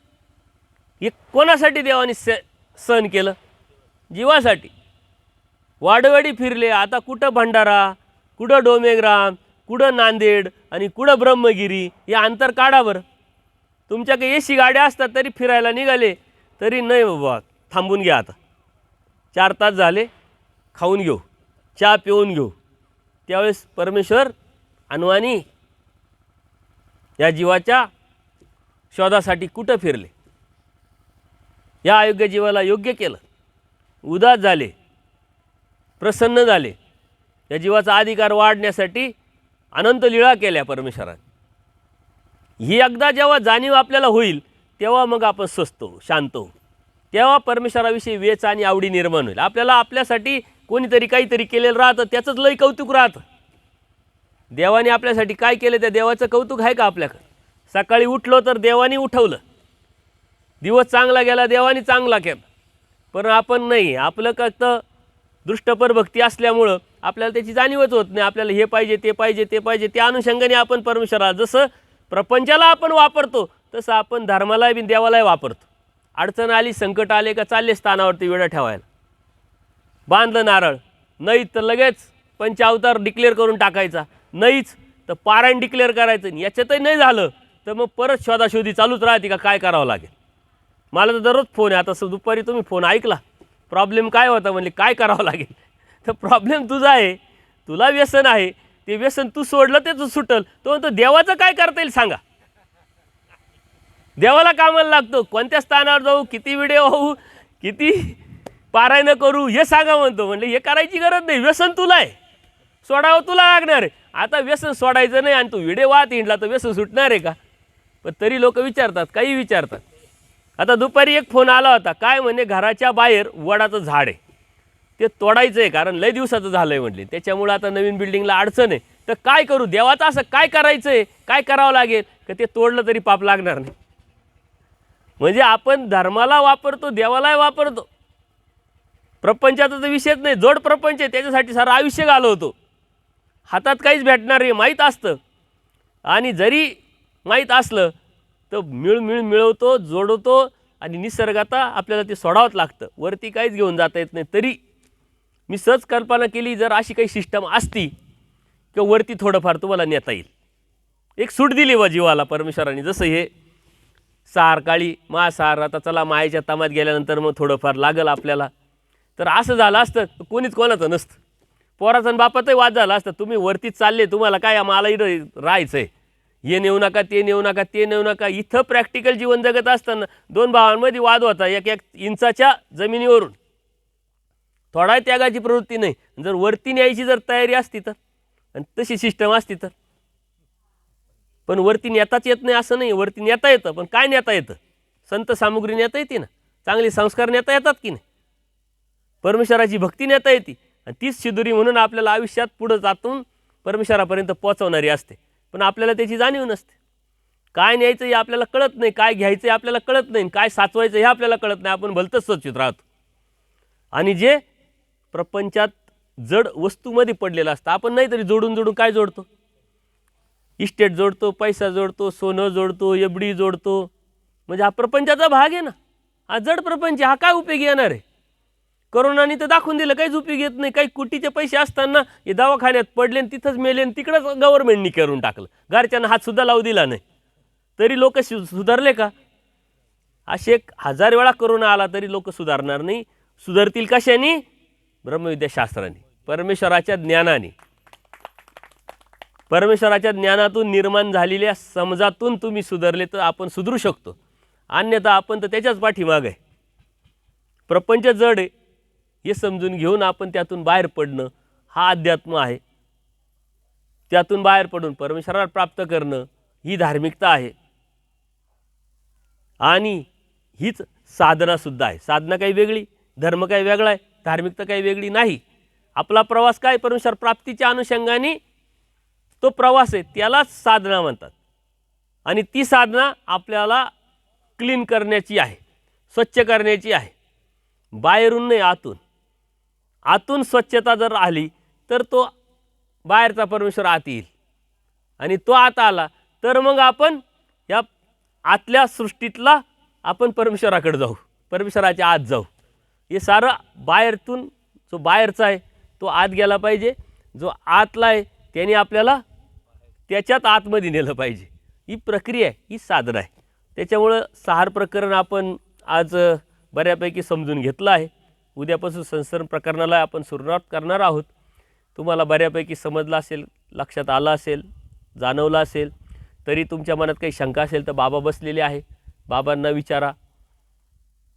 हे कोणासाठी देवाने सहन केलं? जीवासाठी. वाडोवाडी फिरले. आता कुठं भंडारा, कुठं डोमेग्राम, कुठं नांदेड आणि कुठं ब्रह्मगिरी, हे अंतर काढा बरं. तुमच्याकडे AC गाड्या असतात तरी फिरायला निघाले तरी नाही बाबा, थांबून घ्या आता, 4 तास झाले, खाऊन घेऊ, चहा पिऊन घेऊ. त्यावेळेस परमेश्वर अनवाणी या जीवाच्या शोधासाठी कुठं फिरले? या अयोग्य जीवाला योग्य केलं. उदास झाले, प्रसन्न झाले, या जीवाचा अधिकार वाढण्यासाठी अनंत लीळा केल्या परमेश्वराने. ही एकदा जेव्हा जाणीव आपल्याला होईल तेव्हा मग आपण स्वस्थ होऊ, शांत होऊ. तेव्हा परमेश्वराविषयी वेच आणि आवडी निर्माण होईल. आपल्याला आपल्यासाठी कोणीतरी काहीतरी केलेलं राहतं, त्याचंच लय कौतुक राहतं. देवाने आपल्यासाठी काय केलं त्या देवाचं कौतुक आहे का आपल्याकडं? सकाळी उठलो तर देवाने उठवलं, दिवस चांगला गेला देवाने चांगला केला. पण आपण नाही, आपलं फक्त दृष्टपर भक्ती असल्यामुळं आपल्याला त्याची जाणीवच होत नाही. आपल्याला हे पाहिजे ते पाहिजे ते पाहिजे, त्या अनुषंगाने आपण परमेश्वराला जसं प्रपंचाला आपण वापरतो तसं आपण धर्माला बी देवालाही वापरतो. अडचण आली, संकट आले का चालले स्थानावरती वेळा ठेवायला, बांधलं नारळ, नाही तर लगेच पंचावतार डिक्लेअर करून टाकायचा, नाहीच तर पारायण डिक्लेअर करायचं. याच्यातही नाही झालं तर मग परत शोधाशोधी चालूच राहते का काय करावं लागेल. मला तर दररोज फोन आहे. आता दुपारी तुम्ही फोन ऐकला, प्रॉब्लेम काय होता म्हणले काय करावं लागेल. तर प्रॉब्लेम तुझा आहे, तुला व्यसन आहे, ते व्यसन तू सोडलं ते तू सुटल. तो म्हणतो देवाचं काय करता येईल सांगा. देवाला कामाला लागतो, कोणत्या स्थानावर जाऊ, किती व्हिडिओ होऊ, किती पारायण करू हे सांगा म्हणतो. म्हणले हे करायची गरज नाही, व्यसन तुला आहे, सोडावं तुला लागणार आहे. आता व्यसन सोडायचं नाही आणि तू व्हिडिओ वाहत हिंडला तर व्यसन सुटणार आहे का? पण तरी लोक विचारतात, काही विचारतात. आता दुपारी एक फोन आला होता, काय म्हणे घराच्या बाहेर वडाचं झाड आहे, ते तोडायचं आहे कारण लय दिवसाचं झालं आहे म्हटले, त्याच्यामुळं आता नवीन बिल्डिंगला अडचण आहे. तर काय करू, देवाचं असं काय करायचं आहे, काय करावं लागेल का ते तोडलं तरी पाप लागणार नाही. म्हणजे आपण धर्माला वापरतो, देवालाही वापरतो. प्रपंचाचा तर विषयच नाही, जोड प्रपंच आहे, त्याच्यासाठी सारं आयुष्य घालवतो. हातात काहीच भेटणार नाही माहीत असतं, आणि जरी माहीत असलं तर मिळवतो, जोडवतो, आणि निसर्गाता आपल्याला ते सोडावंच लागतं. वरती काहीच घेऊन जाता येत नाही. तरी मी सहज कल्पना केली, जर अशी काही सिस्टम असती किंवा वरती थोडंफार तुम्हाला नेता येईल, एक सूट दिली व जीवाला परमेश्वराने. जसं हे सार काळी महासार, आता चला मायेच्या तामात गेल्यानंतर मग थोडंफार लागल आपल्याला. तर असं झालं असतं कोणीच कोणाचं नसतं, पोराचं आणि बापातही वाद झाला असतं. तुम्ही वरतीच चालले, तुम्हाला काय मला इथं राहायचं आहे, हे नेऊ नका, ते नेऊ नका, ते नेऊ नका. इथं प्रॅक्टिकल जीवन जगत असताना दोन भावांमध्ये वाद होता, एक इंचाच्या जमिनीवरून. थोडा त्यागाची प्रवृत्ती नाही. जर वरती न्यायची जर तयारी असती तर, आणि तशी सिस्टम असती तर. पण वरती नेताच येत नाही असं नाही, वरती नेता येतं. पण काय नेता येतं? संत सामुग्री नेता येते ना, चांगले संस्कार नेता येतात की नाही, परमेश्वराची भक्ती नेता येते. आणि तीच शिदुरी म्हणून आपल्याला आयुष्यात पुढं जातून परमेश्वरापर्यंत पोहोचवणारी असते. पण आपल्याला त्याची जाणीव नसते. काय न्यायचं हे आपल्याला कळत नाही, काय घ्यायचं हे आपल्याला कळत नाही, काय साचवायचं हे आपल्याला कळत नाही. आपण भलतंच सचित राहतो. आणि जे प्रपंचात जड वस्तूमध्ये पडलेलं असतं, आपण नाही तरी जोडून काय जोडतो, इस्टेट जोडतो, पैसा जोडतो, सोनं जोडतो, एबडी जोडतो. म्हणजे हा प्रपंचाचा भाग आहे ना, हा जड प्रपंच. हा काय उपयोगी येणार आहे? करोनाने तर दाखवून दिलं काहीच उपयोग येत नाही. काही कोटीचे पैसे असताना हे दवाखान्यात पडले आणि तिथंच मेले, आणि तिकडंच गव्हर्नमेंटनी करून टाकलं, घरच्यांना हातसुद्धा लावू दिला नाही. तरी लोक सुधारले का? असे 1000 वेळा करोना आला तरी लोक सुधारणार नाही. सुधारतील कशाने? ब्रह्मविद्याशास्त्राने, परमेश्वराच्या ज्ञानाने. परमेश्वराच्या ज्ञानातून निर्माण झालेल्या समजातून तुम्ही सुधारले तर आपण सुधरू शकतो, अन्यथा आपण तर त्याच्याच पाठीमाग आहे. प्रपंच जड आहे हे समजून घेऊन आपण त्यातून बाहेर पडणं हा अध्यात्म आहे. त्यातून बाहेर पडून परमेश्वराला प्राप्त करणं ही धार्मिकता आहे. आणि हीच साधनासुद्धा आहे. साधना काही वेगळी, धर्म काही वेगळा आहे, धार्मिकता काही वेगळी नाही. आपला प्रवास काय परमेश्वर प्राप्तीच्या अनुषंगाने तो प्रवास आहे, त्यालाच साधना म्हणतात. आणि ती साधना आपल्याला क्लीन करण्याची आहे, स्वच्छ करण्याची आहे, बाहेरून नाही आतून. आतून स्वच्छता जर आली तर तो बाहेरचा परमेश्वर आत येईल, आणि तो आत आला तर मग आपण या आतल्या सृष्टीतला आपण परमेश्वराकडे जाऊ, परमेश्वराच्या आत जाऊ. हे सारं बाहेरतून, जो बाहेरचा आहे तो आत गेला पाहिजे, जो आतला आहे त्याने आपल्याला त्याच्यात आतमध्ये नेलं पाहिजे. ही प्रक्रिया आहे, ही साधना आहे. त्याच्यामुळं सहार प्रकरण आपण आज बऱ्यापैकी समजून घेतलं आहे. उद्यापासून संसर्ग प्रकरणाला आपण सुरुवात करणार आहोत. तुम्हाला बऱ्यापैकी समजलं असेल, लक्षात आलं असेल, जाणवलं असेल. तरी तुमच्या मनात काही शंका असेल तर बाबा बसलेले आहे, बाबांना विचारा.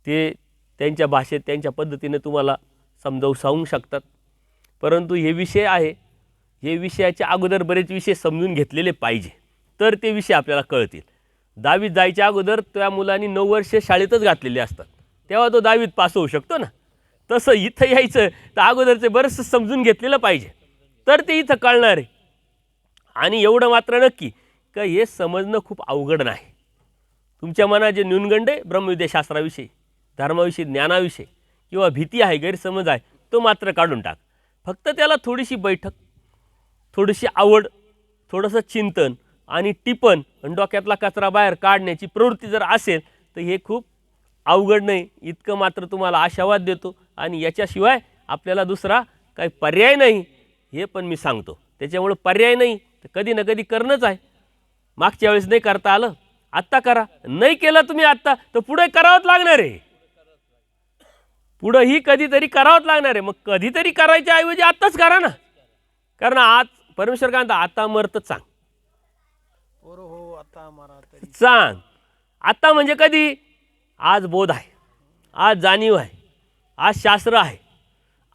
ते त्यांच्या भाषेत त्यांच्या पद्धतीने तुम्हाला समजावून सांगू शकतात. परंतु हे विषय आहे, हे विषयाच्या अगोदर बरेच विषय समजून घेतलेले पाहिजे, तर ते विषय आपल्याला कळतील. 10वीत जायच्या अगोदर त्या मुलांनी 9 वर्षे शाळेतच घातलेले असतात, तेव्हा तो 10वीत पास होऊ शकतो ना. तसं इथं यायचं तर अगोदरचे बरंचसं समजून घेतलेलं पाहिजे, तर ते इथं कळणार आहे. आणि एवढं मात्र नक्की का हे समजणं खूप अवघड नाही. तुमच्या मनात जे न्यूनगंड आहे ब्रह्मविद्याशास्त्राविषयी, धर्माविषयी, ज्ञानाविषयी किंवा भीती आहे, गैरसमज आहे, तो मात्र काढून टाक. फक्त त्याला थोडीशी बैठक, थोडीशी आवड, थोडंसं चिंतन आणि टिपण आणि डोक्यातला कचरा बाहेर काढण्याची प्रवृत्ती जर असेल तर हे खूप अवघड नाही. इतकं मात्र तुम्हाला आशावाद देतो. आणि याच्याशिवाय आपल्याला दुसरा काही पर्याय नाही, हे पण मी सांगतो. त्याच्यामुळं पर्याय नाही तर कधी ना कधी करणंच आहे. मागच्या वेळेस नाही करता आलं, आत्ता करा. नाही केलं तुम्ही आत्ता तर पुढे करावंच लागणार आहे. पुढंही कधीतरी करावंच लागणार आहे. मग कधीतरी करायच्या ऐवजी आत्ताच करा ना. कारण आज परमेश्वर काय म्हणता, आता मरत चांग. हो आता मारा तरी चांग. आता म्हणजे कधी? आज बोध आहे, आज जाणीव आहे, आज शास्त्र आहे,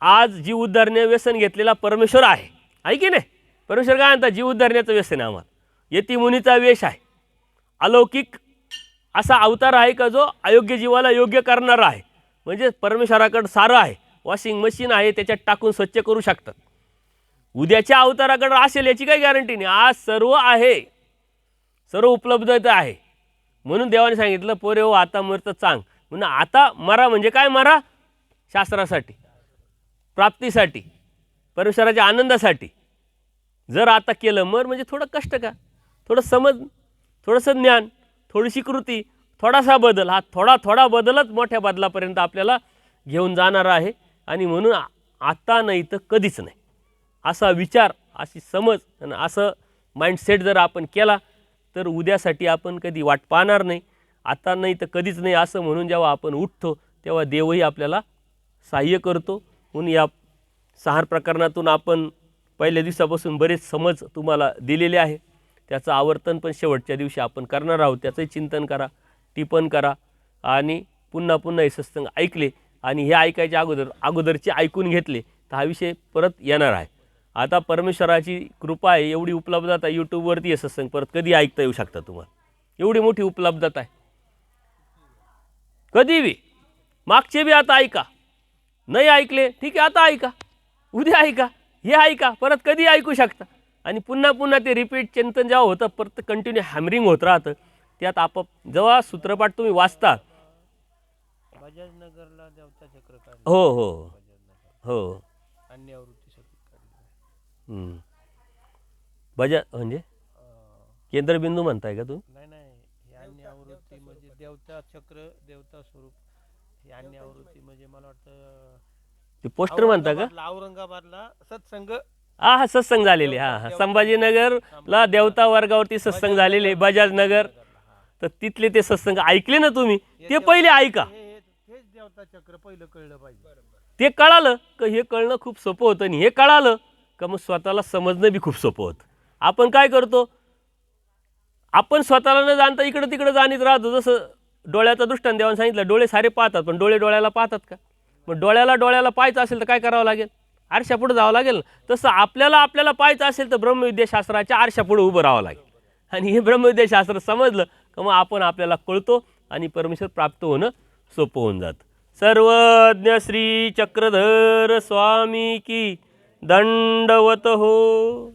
आज जीव उद्धारणे व्यसन घेतलेला परमेश्वर आहे की नाही. परमेश्वर काय म्हणतात, जीव उद्धारण्याचं व्यसन आहे आम्हाला. यती मुनीचा वेश आहे, अलौकिक असा अवतार आहे का जो अयोग्य जीवाला योग्य करणारा आहे. म्हणजे परमेश्वराकडं सारं आहे, वॉशिंग मशीन आहे, त्याच्यात टाकून स्वच्छ करू शकतात. उद्याच्या अवताराकडं असेल याची काही गॅरंटी नाही. आज सर्व आहे, सर्व उपलब्धता आहे. म्हणून देवाने सांगितलं, पोरे हो आता मरतं चांग. म्हणून आता मरा म्हणजे काय? मरा शास्त्रासाठी, प्राप्तीसाठी, परमेश्वराच्या आनंदासाठी. जर आता केलं मर म्हणजे थोडं कष्ट का, थोडं समज, थोडंसं ज्ञान, थोडीशी कृती, थोडासा बदल. हा थोडा बदलच मोठ्या बदलापर्यंत आपल्याला घेऊन जाणार आहे. आणि म्हणून आता नाही तर कधीच नाही असा विचार, अशी समज आणि असं माइंडसेट जर आपण केला तर उद्यासाठी आपण कधी वाट पाहणार नाही. आता नाही तर कधीच नाही असं म्हणून जेव्हा आपण उठतो तेव्हा देवही आपल्याला सहाय्य करतो. म्हणून या 6 प्रकरणातून आपण पहिल्या दिवसापासून बरेच समज तुम्हाला दिलेले आहे. त्याचं आवर्तन पण शेवटच्या दिवशी आपण करणार आहोत. त्याचंही चिंतन करा, टिपण करा आणि पुन्हा पुन्हा हे सत्संग ऐकले आणि हे ऐकायच्या अगोदरचे ऐकून घेतले तर हा विषय परत येणार आहे. आता परमेश्वराची कृपा आहे, एवढी उपलब्धता यूट्यूबवरती आहे. सत्संग परत कधी ऐकता येऊ शकता तुम्हाला, एवढी मोठी उपलब्धता आहे. कधी बी मागचे बी आता ऐका, नाही ऐकले ठीक आहे आता ऐका, उद्या ऐका, हे ऐका, परत कधी ऐकू शकता. आणि पुन्हा पुन्हा ते रिपीट चिंतन जेव्हा होतं परत कंटिन्यू हॅमरिंग होत राहतं. त्यात आपोआप जेव्हा सूत्रपाठ तुम्ही वाचता, बजाज नगरला देवता चक्र काढलं. हो हो हो अन्य आवृत्तीसाठी काढलं. बजाज म्हणजे केंद्रबिंदू म्हणताय का तू? नाही हे अन्य आवृत्ती म्हणजे देवता चक्र, देवता स्वरूप. हे अन्य आवृत्ती म्हणजे मला वाटतं ते पोस्टर म्हणता का? औरंगाबादला सत्संग, हा सत्संग झालेले. हा संभाजीनगरला देवता वर्गावरती सत्संग झालेले, बजाज नगर. तर तिथले ते सत्संग ऐकले ना तुम्ही, ते पहिले ऐका. हेच देवता चक्र पहिलं कळलं पाहिजे. ते कळालं का हे कळणं खूप सोपं होतं. आणि हे कळालं का मग स्वतःला समजणं बी खूप सोपं होतं. आपण काय करतो, आपण स्वतःला न जाणता इकडं तिकडं जाणीत राहतो. जसं डोळ्याचा दृष्टांत देवाने सांगितलं, डोळे सारे पाहतात पण डोळे डोळ्याला पाहतात का? मग डोळ्याला पाहायचं असेल तर काय करावं लागेल? आरशापुढे जावं लागेल. तसं आपल्याला पाहायचं असेल तर ब्रह्मविद्याशास्त्राच्या आरशापुढे उभं राहावं लागेल. आणि हे ब्रह्मविद्याशास्त्र समजलं का मग आपण आपल्याला कळतो आणि परमेश्वर प्राप्त होणं सोपं होऊन जातं. सर्वज्ञ श्री चक्रधर स्वामी की दंडवत हो.